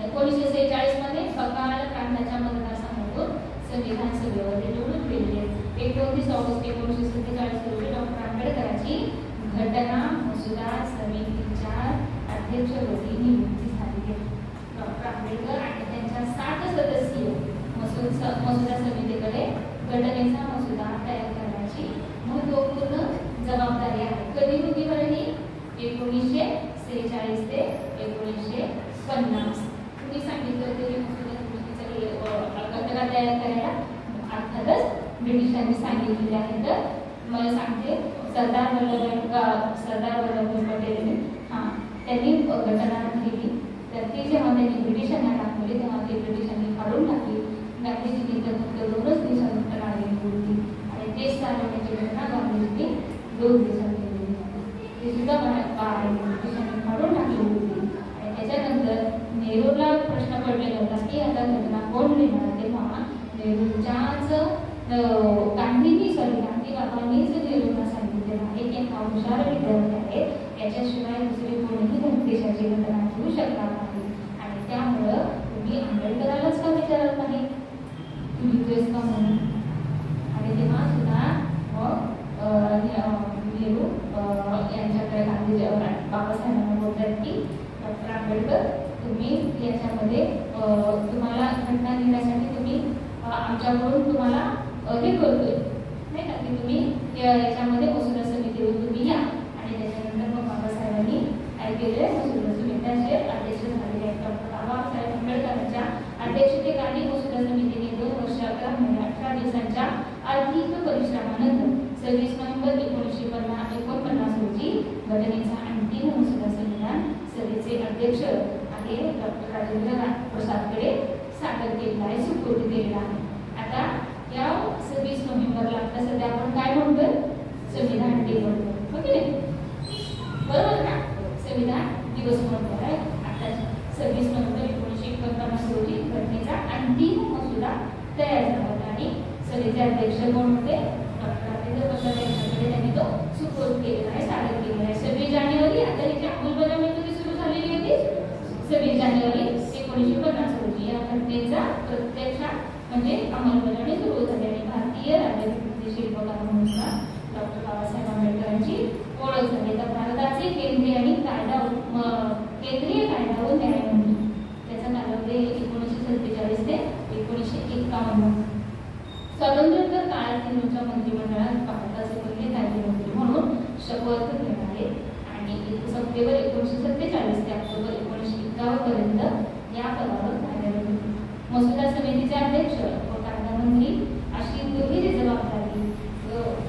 1946 मध्ये बंगाल प्रांताच्या मतदारसंघातून संविधान सभेवर ते निवडून गेलेले. 29 ऑगस्ट 1947 रोजी डॉक्टर आंबेडकरांची घटना मसुदा समितीच्या अध्यक्षपदी नियुक्ती झाली. डॉक्टर आंबेडकर आणि त्यांच्या 60 सदस्यीय मसुदा समितीकडे घटनेचा मसुदा तयार करण्याची महत्त्वपूर्ण जबाबदारी आहे. कधी होती बरं ही? 1946 ते 1950. तुम्ही सांगितलं होतं की मसुदा समितीचा घटना तयार करायला अर्थातच ब्रिटिशांनी सांगितलेले आहे. तर मला सांगते सरदार वल्लभभाई पटेल त्यांनी घटना केली. तर ती जेव्हा त्यांनी ब्रिटिशांना दाखवली तेव्हा ती ब्रिटिशांनी काढून टाकली. गांधीजींनी तर फक्त 2च दिवसानंतर आलेली होती आणि देश चालवण्याची घटना गांधीजींनी 2 दिवसात केलेली होती. ती सुद्धा ब्रिटिशांनी काढून टाकली होती. आणि त्याच्यानंतर नेहरूला प्रश्न पडलेला होता की आता घटना कोण लिहिणार. तेव्हा नेहरूच्याच गांधी बाबांनीच नेहरूंना सांगितलेलं आहे की हा हुशार विद्यार्थी आहे, याच्याशिवाय दुसरी कोणीही देशाची घटना घेऊ शकणार नाही. आणि त्यामुळं तुम्ही आंबेडकरालाच का विचारत नाही, तुम्ही लिहितोयस का म्हणून. आणि तेव्हा सुद्धा नेहरू यांच्याकडे गांधी बाबासाहेबांना बोलतात की डॉक्टर आंबेडकर तुम्ही याच्यामध्ये तुम्हाला घटना लिहिण्यासाठी तुम्ही आमच्याकडून तुम्हाला हे करतोय नाही का, की तुम्ही याच्यामध्ये मसुदा समितीवर तुम्ही या. आणि त्याच्यानंतर मग बाबासाहेबांनी काय केले, मसुदा समितीचे अध्यक्ष झालेले आहेत. डॉक्टर बाबासाहेब आंबेडकरांच्या अध्यक्षतेखाली मसुदा समितीने 2 वर्ष 11 महिने 18 दिवसांच्या आर्थिक परिश्रमानंतर 26 नोव्हेंबर 1949 रोजी घटनेचा अंतिम मसुदा संविधान सभेचे अध्यक्ष आहे डॉक्टर राजेंद्र प्रसादकडे सादर केलेला आहे, सुपूर्द केलेला आहे. आता या 26 नोव्हेंबरला आता सध्या आपण काय म्हणतोय, संविधान डे म्हणतो, ओके बरोबर ना, संविधान दिवस म्हणतो आहे. आता 26 नोव्हेंबर 1949 रोजी घटनेचा अंतिम मसुदा तयार झाला होता आणि सभेचे अध्यक्ष कोण होते, डॉक्टर राजेंद्र प्रसाद यांच्याकडे त्यांनी तो सुपूर्द केलेला आहे, सादर केलेला आहे. 26 जानेवारी आता याची अंमलबजावणी कधी सुरू झालेली होती, 26 जानेवारी 1950 रोजी या घटनेचा प्रत्यक्षात म्हणजे अंमलबजावणी सुरू झाली. आणि भारतीय राज्यघटनेचे शिल्पकार म्हणून डॉक्टर बाबासाहेब आंबेडकरांची ओळख झाली. तर भारताचे केंद्रीय कायदा व न्यायमंत्री त्याचा कालावधी 1947 ते 1951. स्वातंत्र्योत्तर काळात नेहरूंच्या मंत्रिमंडळात भारताचे पहिले कायदेमंत्री म्हणून शपथ घेणारे आणि सप्टेंबर 1947 ते ऑक्टोबर 1951 पर्यंत या पदावर कार्यरत होते. मसुदा समितीचे अध्यक्ष व कायदा मंत्री अशी दुहेरी जबाबदारी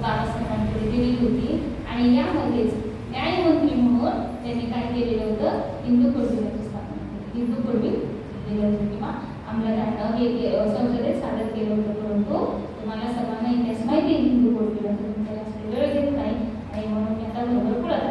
बाबासाहेबांकडे दिली होती. आणि यामध्येच न्यायमंत्री म्हणून त्यांनी काय केलेलं होतं, हिंदू कोड बिलाची स्थापना केली. हिंदू कोड बिल किंवा अंमलात हे संसदेत सादर केलं होतं. परंतु तुम्हाला सर्वांना इतिहास माहिती आहे हिंदू कोड बिलाचं, त्याला वेळ घेत नाही आणि म्हणून मी आता बरोबर पडत.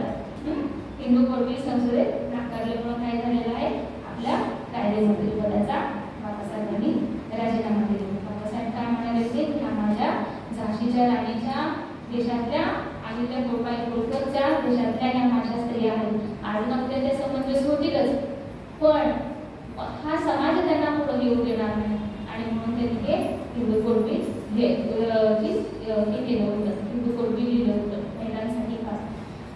हिंदू कोड बिल संसदेत नाकारल्यामुळे काय झालेलं आहे, आपल्या कायदेमंत्री पदाचा बाबासाहेबांनी राजीनामा दिला. बाबासाहेब काय म्हणाले होते की हा माझ्या झाशीच्या राणीच्या देशातल्या आणि त्या गोपाळ होळकरच्या देशातल्या या माझ्या स्त्रिया आहेत. आज नव्हते ते समंजस होतीलच, पण हा समाज त्यांना पुढे येऊ देणार नाही. आणि म्हणून त्यांनी हे हिंदू कोड बिल हे केलं होतं, हिंदू कोड बिल लिहिलं होतं महिलांसाठी खास.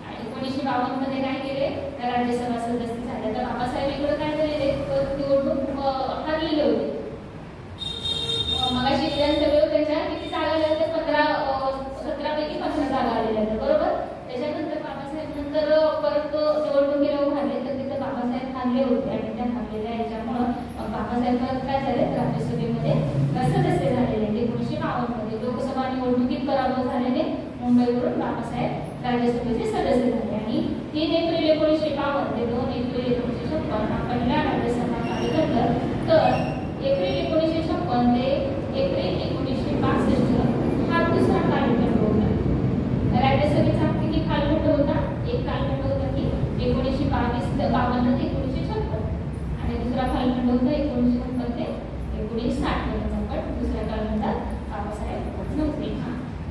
आणि 1952 मध्ये काय केले, तर राज्यसभा सदस्य झाले. तर बाबासाहेब इकडे काय झालेले, निवडणूक हरलेले होते. मगाशी विधानसभेवर त्यांच्या किती जागा आल्या होत्या, 17 पैकी 15 जागा आलेल्या होत्या बरोबर. त्याच्यानंतर पराभव झाल्याने मुंबईवरून बाबासाहेब राज्यसभेचे सदस्य झाले आणि 3 एप्रिल 1952 ते 2 एप्रिल 1956 हा पहिला राज्यसभा कार्यकाळ, तर एप्रिल 1956 ते एप्रिल 1962 हा दुसरा कार्यकाळ होता. राज्यसभेचा किती कालखंड होता? एक कालखंड होता की 1952 ते 1956 आणि दुसरा कालखंड होता 1956 ते 1960 पर्यंत. पण दुसऱ्या कालखंडात बाबासाहेब नव्हते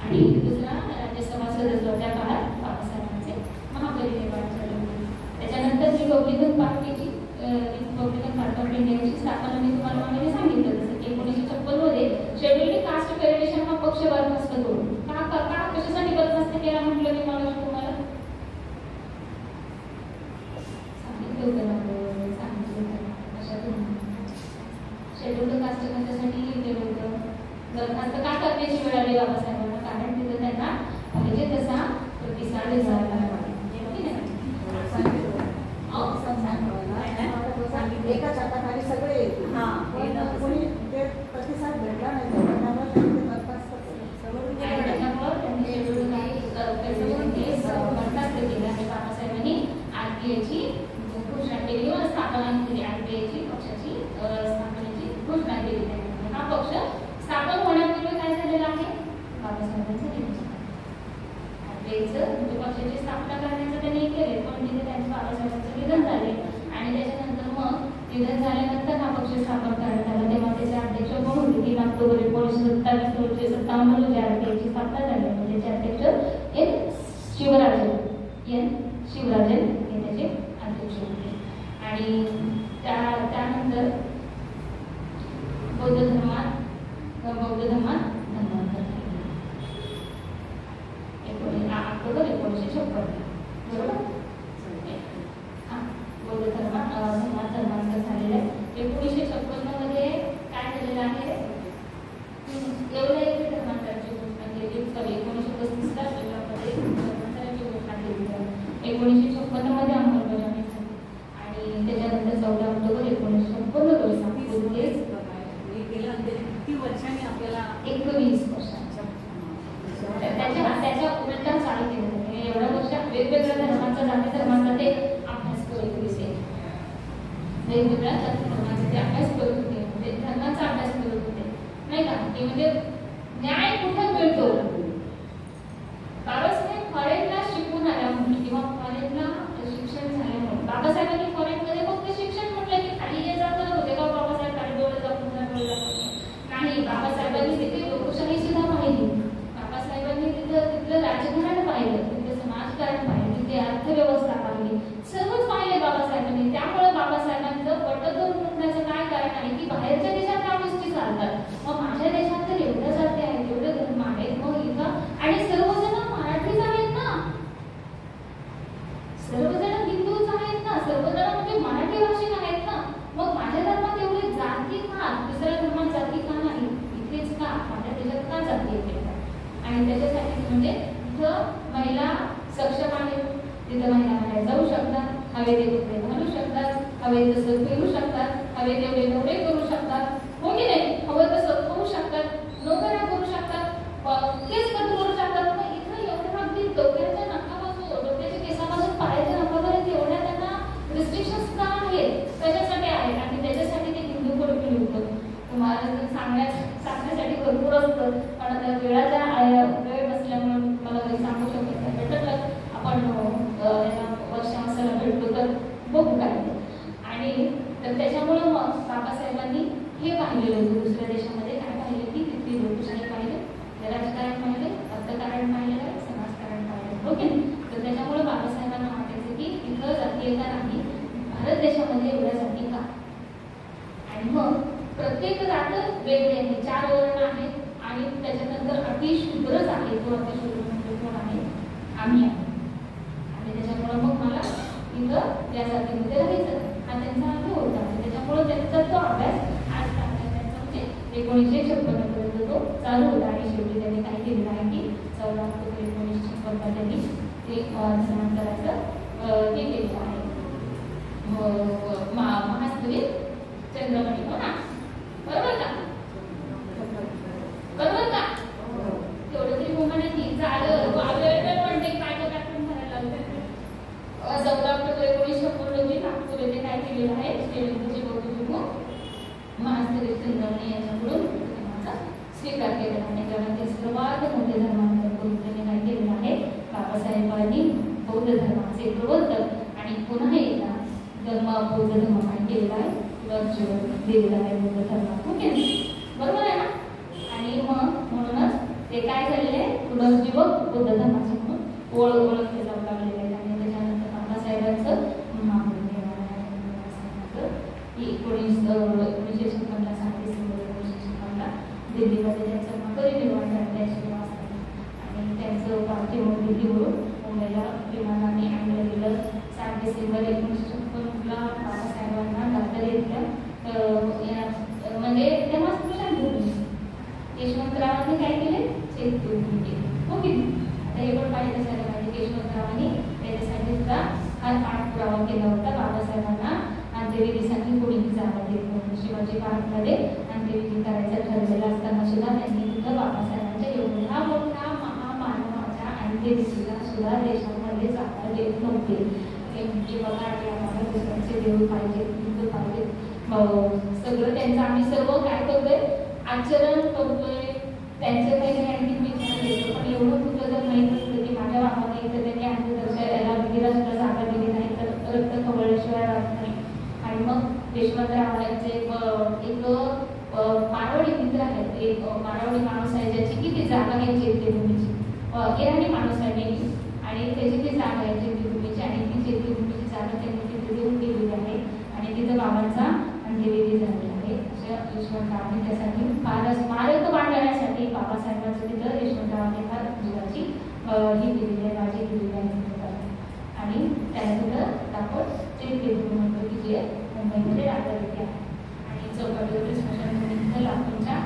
आणि दुसरा राज्यसभा सदस्य होत्या काळात बाबासाहेबांचे महापरिनिर्वाण झाले होते. त्याच्यानंतर रिपब्लिकन पार्टी ऑफ इंडियाची स्थापना मी तुम्हाला मागे सांगितलं. जसं की 1956 मध्ये शेड्युल्ड कास्ट फेडरेशन हा पक्ष बरखास्त करून कशासाठी बरखास्त केला म्हटलं मी मला तुम्हाला सांगितलं होतं ना, सांगितलं होतं कशातून शेड्युल्ड कास्ट कशासाठी केलं होतं, बरखास्त का करण्याची वेळ आली बाबासाहेबांना, कारण तिथं त्यांना पाहिजे तसा प्रतिसाद मिळाला एकाच हाताखाली सगळे येतील. कोणी ते प्रतिसाद भेटला नाही त्यामुळे त्यांनी ते बरखास्त केलं. त्याच्यामुळे त्यांनी बरखास्त केलं आणि बाबासाहेबांनी RBIची घोषणा केली व स्थापना केली. RBIची पक्षाची स्थापनेची घोषणा केली. हा पक्ष स्थापन होण्यापूर्वी काय झालेलं आहे? बाबासाहेबांचं निधन. RBIचं म्हणजे पक्षाची स्थापना करण्याचं त्यांनी केले, पण तिथे त्यांचं बाबासाहेबांचं निधन झाले आणि त्याच्यानंतर मग निधन झाल्यानंतर हा पक्ष स्थापन करण्यात आला. तेव्हा त्याचे अध्यक्ष कोण होते? 3 ऑक्टोबर 1957 रोजी RBIची स्थापना झाली. त्याचे अध्यक्ष एन शिवराजन हे त्याचे अध्यक्ष होते आणि त्यानंतर बौद्ध धर्मात धर्मांतर ऑक्टोबर 1956 बरोबर. बौद्ध धर्मात धर्मांतर झालेलं आहे. 1956 मध्ये काय झालेलं आहे? एवढ्या एक धर्मांतराची घोषणा केली. 1935 ला मध्ये धर्मांतराची घोषणा केली. 1956 मध्ये अंमलबजावणी झाली आणि त्याच्यानंतर 14 ऑक्टोबर 1956 रोजी किती वर्षांनी आपल्याला 21 वर्षांच्या त्याच्या उलटा चालू केलं. एवढ्या वर्ष वेगवेगळ्या धर्मांचा जाती धर्मांचा ते अभ्यास करत होते. वेगवेगळ्या धर्मांचा ते अभ्यास करत होते, म्हणजे धर्मांचा अभ्यास करत होते नाही का. ते म्हणजे न्याय कुठे मिळतो? बाबासाहेब फॉरेनला शिकून आल्यामुळे किंवा फॉरेनला शिक्षण झाल्यामुळे बाबासाहेबांनी फॉरेनमध्ये फक्त शिक्षण म्हटलं की खाली जे जात होते का बाबासाहेब खाली डोळे दाखवून नाही. बाबासाहेबांनी तिथे लोकशाही सुद्धा पाहिली. बाबासाहेबांनी तिथलं राजकारण पाहिलं, तिथे समाजकारण पाहिलं, तिथे अर्थव्यवस्था पाहिली, सर्वच पाहिले बाबासाहेबांनी. त्यामुळे बाबासाहेबांचं पटकन उठण्याचं काय कारण आहे की बाहेरच्या देशात त्या गोष्टी चालतात, मग माझ्या देशात तर एवढ्या जाती आहेत, एवढे धर्म आहेत, मग इथं आणि सर्वजण मराठीच आहेत ना, सर्वजण हिंदूच आहेत ना, सर्वजण म्हणजे मराठी भाषिक आहेत ना, मग माझ्या धर्मात एवढी जाती का? दुसऱ्या धर्मात जाती का नाही? इथेच का? माझ्या देशात का जाती येते? आणि त्याच्यासाठी म्हणजे इथं महिला सक्षम आहेत, तिथं महिला जाऊ शकतात, हवे ते कपडे घालू शकतात, हवे तसं फिरू शकतात, हवे तेवढे नोकरी करू शकतात, हो की नाही? हवं तसं होऊ शकतात, नोकऱ्या करू शकतात, केस करू शकतात. मग इथं एवढ्या अगदी डोक्याच्या नखापासून डोक्याच्या केसापासून पायाच्या नखापर्यंत एवढ्या त्यांना रिस्ट्रिक्शन्स का आहेत? त्याच्यासाठी आहेत आणि त्याच्यासाठी ते हिंदू कोड केलं होतं. तुम्हाला सांगण्यासाठी भरपूर असतं, पण आता वेळ नसल्यामुळे तुम्हाला काही सांगू शकत नाही. भेटलं आपण वर्षाला भेटलो तर बघू काय ते. आणि तर त्याच्यामुळं मग बाबासाहेबांनी हे पाहिलेलं होतं दुसऱ्या देशामध्ये काय पाहिलं की तिथली लोकशाही पाहिलं, राजकारण पाहिलं, अर्थकारण पाहिलं, समाजकारण पाहिलं, हो की नाही? तर त्याच्यामुळे बाबासाहेबांना वाटायचं की इथं जातीयता नाही, भारत देशामध्ये एवढ्या जाती का? आणि मग प्रत्येक जात वेगळी आहे, 4 वर्ण आहेत आणि त्याच्यानंतर अतिशूद्रच आहे. तो अतिशूद्र म्हणजे कोण आहे? आम्ही आहे. आणि त्याच्यामुळे मग मला इथं या जातीमध्ये राहायचं हा त्यांचा अर्थ होता. त्याच्यामुळे त्यांचा तो अभ्यास आज त्यांचा म्हणजे 1956 पर्यंत तो चालू होता आणि शेवटी त्यांनी काय केलेलं आहे की 14 ऑक्टोबर 1956 त्यांनी ते धर्मांतराचं हे केलेलं आहे. महास्तवीर चंद्रमणी, हो ना? बरोबर का? बरोबर का? तेवढं तरी सुंदरने यांच्याकडून बौद्ध धर्माचा स्वीकार केला आणि जगातील सर्वात मोठे धर्मांतर करून त्यांनी काय केलेलं आहे, बाबासाहेबांनी बौद्ध धर्माचे प्रवर्तक आणि पुन्हा एकदा बौद्ध धर्म काय केलेला आहे, पुनर्जीवन दिलेला आहे बौद्ध धर्मातून यांनी, बरोबर आहे ना. आणि मग म्हणूनच ते काय झालेले आहे, पुनर्जीवक बौद्ध धर्माचे म्हणून ओळखले जाऊ लागलेले आहेत. आणि त्याच्यानंतर बाबासाहेबांचं महामंदिर 1956ला 7 डिसेंबर 1956ला दिल्लीमध्ये त्यांचं परिनिर्वाण झालं आणि त्यांचं पार्थिव दिल्लीवरून मुंबईला विमानाने आणलं गेलं. 7 डिसेंबर 1956ला बाबासाहेबांना दादर इथल्या म्हणजे तेव्हा शांती होती. यशवंतरावांनी काय केले, चैत्यभूमी केली, हो की आता हे पण पाहिजे असायला पाहिजे. यशवंतरावांनी त्याच्यासाठी सुद्धा हा पाठपुरावा केला होता. बाबासाहेबांना अंत्यविधीसाठी कोणीही जागा देत नव्हतं. शिवाजी पार्कमध्ये अंत्यविधी करायचं ठरलेलं असताना सुद्धा त्यांनी तिथं बाबासाहेबांच्या एवढ्या मोठ्या महामानवाच्या अंत्यविधीला सुद्धा देशामध्ये जागा देत नव्हते. की बघा आम्हाला दुसऱ्यांचे देव पाहिजे, हिंदू पाहिजे, सगळं त्यांचं आम्ही सर्व काय करतोय, आचरण करतोय, त्यांचे काही आणखी विचार घेतो. पण एवढं तुझं जर माहीत असतं की माझ्या बाबाने इथं त्यांनी अंत्यदर्शनाला वगैरे सुद्धा जागा दिली नाही तर रक्त खवळल्याशिवाय राहत नाही. आणि मग यशवंतरावांचे एक मारवाडी मित्र आहेत, एक मारवाडी माणूस आहे ज्याची किती जागा आहे चैत्यभूमीची, इराणी माणूस आहे नेहमी, आणि त्याची ती जागा आहे चैत्यभूमीची आणि ती चैत्यभूमीची जागा त्यांनी तिथे देऊन गेलेली आहे आणि तिथं बाबांचा अंत्यविधी झालेला आहे. अशा यशवंतरावांनी त्यासाठी स्मारक बांधण्यासाठी बाबासाहेबांचं तिथं यशवंतरावांनी फार जीवाची ही केलेली आहे, बाजी केलेली आहे. आणि त्यानंतर दाखवत चैत्यभूमी म्हणतो की जे मुंबईमध्ये राहतात आहे. आणि चौकाटीवरील स्मशानभूमीत लाखोंच्या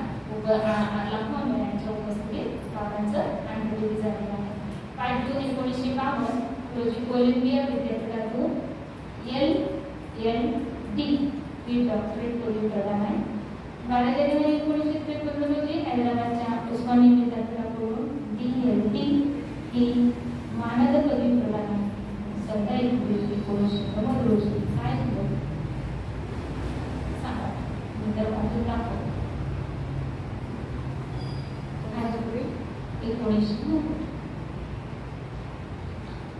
लाखो मेळ्यांच्या उपस्थितीत बाबांचं अंत्यविधी झालेलं आहे. 5 जून 1952 रोजी कोलंबिया विद्यापीठातून LL.D. ही डॉक्टरेट पदवी प्रदान आहे. 12 जानेवारी 1953 रोजी हैदराबादच्या उस्मानिया विद्यापीठाकडून DLD ही मानद पदवी प्रदान आहे. 14 एप्रिल 1990 रोजी काय झालं सांगा, नंतर वाचून दाखव.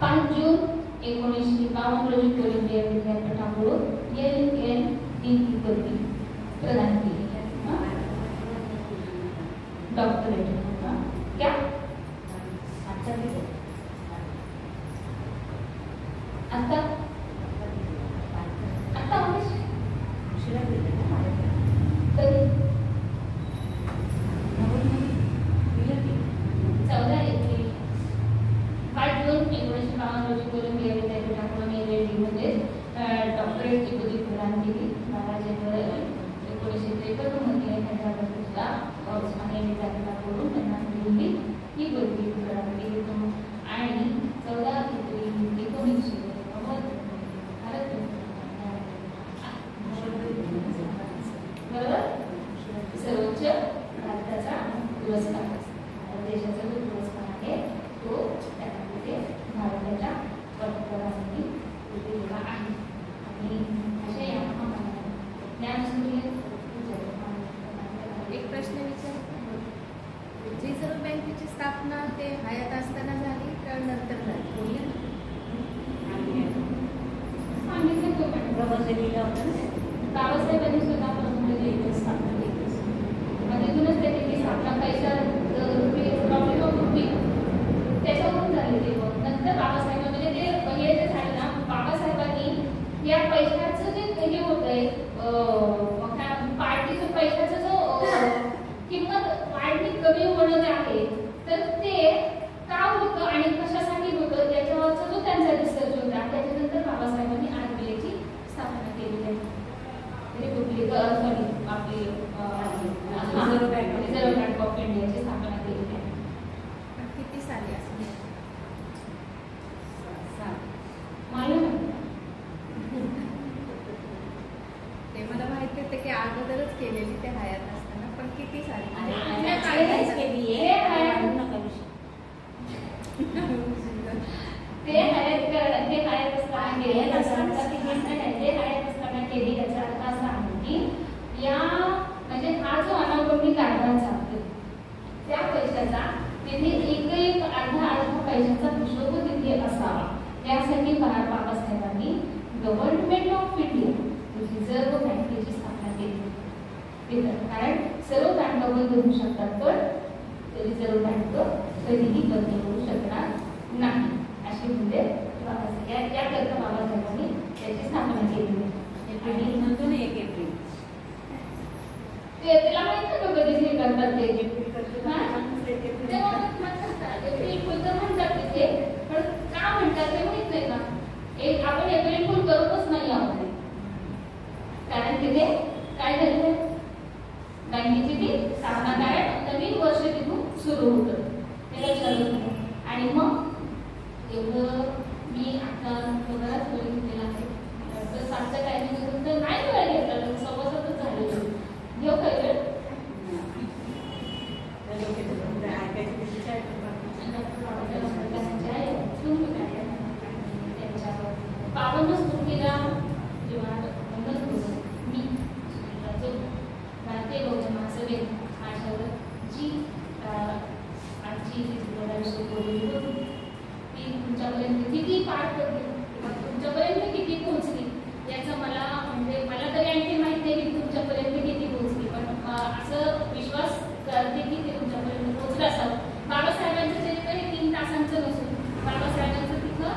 5 जून 1952 रोजी कोलंबिया विद्यापीठाकडून LL.D. ही पदवी प्रदान केली. डॉक्टरेट क्या आता कधी 14 एप्रिल 5 जून 1952 रोजी कोलंबिया विद्यापीठाकडून LL.D. म्हणजे डॉक्टरेटची पदवी प्रदान केली. 12 जानेवारी 1953 मध्ये हैदराबादच्या उस्मानिया विद्यापीठाकडून त्यांना दिल्ली ही पदवी प्रदान केली. आणि 14 एप्रिल 1990 भारत सर्वोच्च भारताचा पुरस्कार, देशाचा जो पुरस्कार आहे तो त्यामध्ये भारताच्या पंतप्रधानांनी दिलेला आहे. आणि अशा या एक प्रश्न विचार, रिझर्व्ह बँकेची स्थापना ते हयात असताना झाली का नंतर झाली? बाबासाहेबांनी सुद्धा स्थापना केली. तिथूनच त्यांनी स्थापना पैसा प्रॉब्लेम होती त्याच्यावरून झाली. ते नंतर बाबासाहेब म्हणजे ते हे जे झालं ना, बाबासाहेबांनी या पैशाचं जे हे होतंय पार्टीचं पैशाचं जो किंमत वाढली कमी होणं जे आहे तर ते का होतं आणि कशासाठी होतं त्याच्यावरचा जो त्यांचा रिसर्च होता. त्याच्यानंतर बाबासाहेबांनी RBIची स्थापना केली आहे. आपली रिझर्व्ह बँक ऑफ इंडियाची स्थापना केली आहे. किती साली असेल? मालूम ते मला माहिती होतं की अगोदरच केलेली ते हयात असताना, पण किती साली? ते हयात असताना केली. याचा अर्थ असा आहे की या म्हणजे कारण सर्व दांडकं बंद होऊ शकतात पण रिझर्व्ह दांडकं कधीही बंद होऊ शकणार नाही. अशी म्हणजे याकरता बाबासाहेबांनी त्याची स्थापना केली. एप्रिल म्हणतो ना 1 एप्रिल त्याला माहित नाही का कधी हे करतात ते एप्रिल फुल तर म्हणतात तिथे पण का म्हणतात ते माहित नाही का. आपण एप्रिल फुल करतच नाही आहोत कारण तिथे काय झालं बँकेची ती स्थापना कारण नवीन वर्ष तिथून सुरू होतं ते लक्षात घेतलं. आणि मग एवढं मी आता बराच वेळ घेतलेला आहे तर 7च्या टायमिंग तर नाही वेळ घेतला 7:15 झालेलं घेऊ काय वेळ बाबांना स्फूर्तीला जेव्हा बंधन होतं मी भारतीय बहुजन महासभेत माझ्यावर जी आजची विषय बोलली होती ती तुमच्यापर्यंत किती पार पडली किंवा तुमच्यापर्यंत किती पोहोचली याचं मला म्हणजे मला तरी आणखी माहिती आहे की तुमच्यापर्यंत किती पोहोचली पण असं विश्वास करते की ते तुमच्यापर्यंत पोहोचलं असावं. बाबासाहेबांचं चरित्र हे 3 तासांचं नसून बाबासाहेबांचं तिथं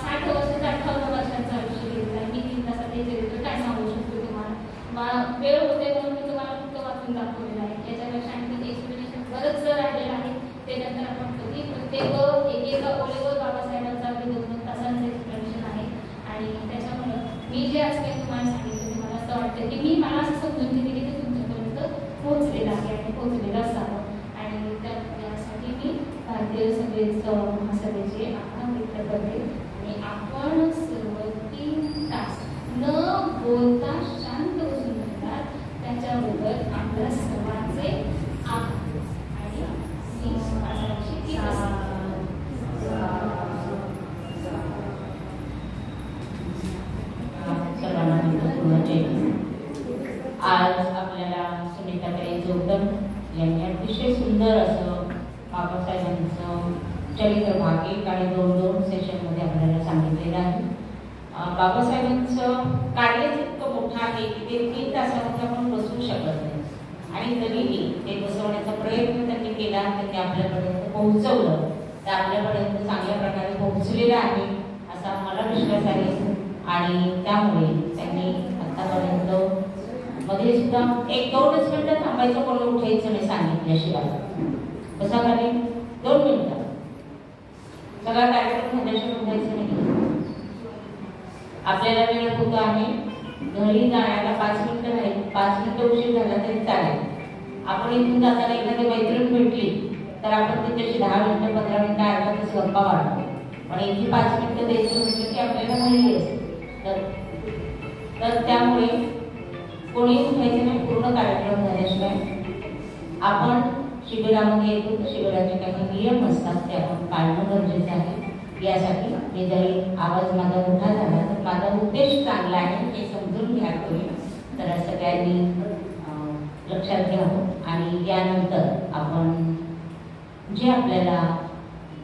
60 वर्षाचं 58 वर्षांचं आयुष्य घेतलं आहे. मी 3 तासात हे चरित्र काय सांगू शकतो तुम्हाला वेळ होते म्हणून मी तुम्हाला फक्त वाचून दाखवलेलं आहे. याच्यापेक्षा आणखी एक्सप्लेनेशन बरंच राहिलेलं आहे ते नंतर आपण कधी प्रत्येक एकेका ओळीवर बाबासाहेबांचा अगदी 2-2 तासांचं एक्सप्लेनेशन आहे. आणि त्याच्यामुळं मी जे आज काही तुम्हाला सांगितलं ते मला असं वाटतं की मी मला असं समजून घेते की ते तुमच्यापर्यंत पोहोचलेलं आहे आणि पोहोचलेलं असावं. आणि त्यासाठी मी भारतीय महासभेचे आभार व्यक्त करते. आणि आपण सर्व 3 तास न बोलता शांत बसून राहतात त्याच्याबरोबर आपल्या सर्वांचे आभार. आणि आज आपल्याला सुनीताताई जोगदंड यांनी अतिशय सुंदर असं बाबासाहेबांचं चरित्र भाग 1 आणि 2 सेशनमध्ये आपल्याला सांगितलेलं आहे. बाबासाहेबांचं कार्यच इतकं मोठं आहे की ते 3 तासामध्ये आपण बसवू शकत नाही आणि तरीही ते बसवण्याचा प्रयत्न त्यांनी केला. त्यांनी आपल्यापर्यंत पोहोचवलं ते आपल्यापर्यंत चांगल्या प्रकारे पोहोचलेलं आहे असा मला विश्वास आहे. आणि त्यामुळे त्यांनी आतापर्यंत मध्ये सुद्धा 1-2 मिनिटं थांबायचं कोणी उठायचं नाही सांगितल्याशिवाय कसा खाली 2 मिनिटं सगळा कार्यक्रम झाल्याशिवाय उठायचं नाही. आपल्याला वेळ होतो आहे घरी जाण्याला 5 मिनिटं राहील 5 मिनिटं उशीर झाला तरी चालेल. आपण इथून जाताना एखादी मैत्रीण भेटली तर आपण तिच्याशी 10 मिनिटं 15 मिनिटं अर्धा तास गप्पा मारतो पण इथे 5 मिनिटं द्यायचं म्हटलं की आपल्याला माहिती असते. तर त्यामुळे कोणी उठायचं नाही. पूर्ण कार्यक्रम झाल्याशिवाय आपण शिबिरामध्ये येतो तर शिबिराचे काही नियम असतात ते आपण पाळणं गरजेचं आहे. यासाठी मी जरी आवाज माझा मोठा झाला तर माझा उद्देश चांगला आहे हे समजून घ्या तुम्ही. तर सगळ्यांनी लक्षात घ्यावं. आणि यानंतर आपण जे आपल्याला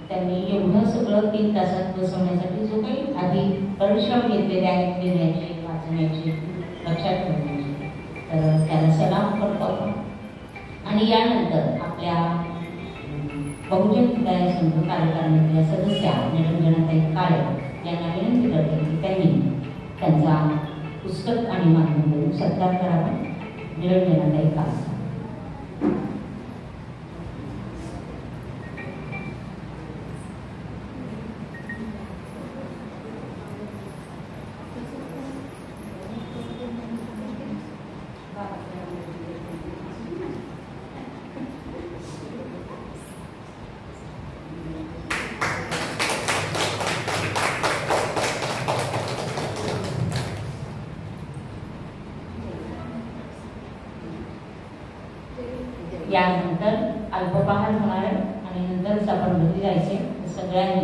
त्यांनी एवढं सगळं 3 तासात बसवण्यासाठी जो काही आधी परिश्रम घेतलेले आहेत लिहिण्याचे वाचण्याचे लक्षात ठेवण्याचे तर त्याला सलाम करतो आपण. आणि यानंतर आपल्या बहुजन हिताय संघ कार्यकारिणीतल्या सदस्या निरंजनाताई काळे यांना विनंती करते की त्यांनी त्यांचा पुस्तक आणि मान्य देऊन सत्कार करावा. निरंजनाताई काळे. यानंतर अल्पहार होणार आणि नंतर आपण घरी जायचे. सगळ्यांनी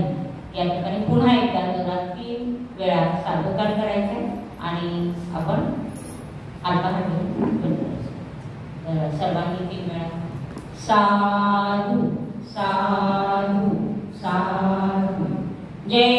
या ठिकाणी पुन्हा एकदा 2-3 वेळा साधुकार करायचे आणि आपण अल्पहार घेऊन तर सर्वांनी 3 वेळा साधू साधू साधू. जय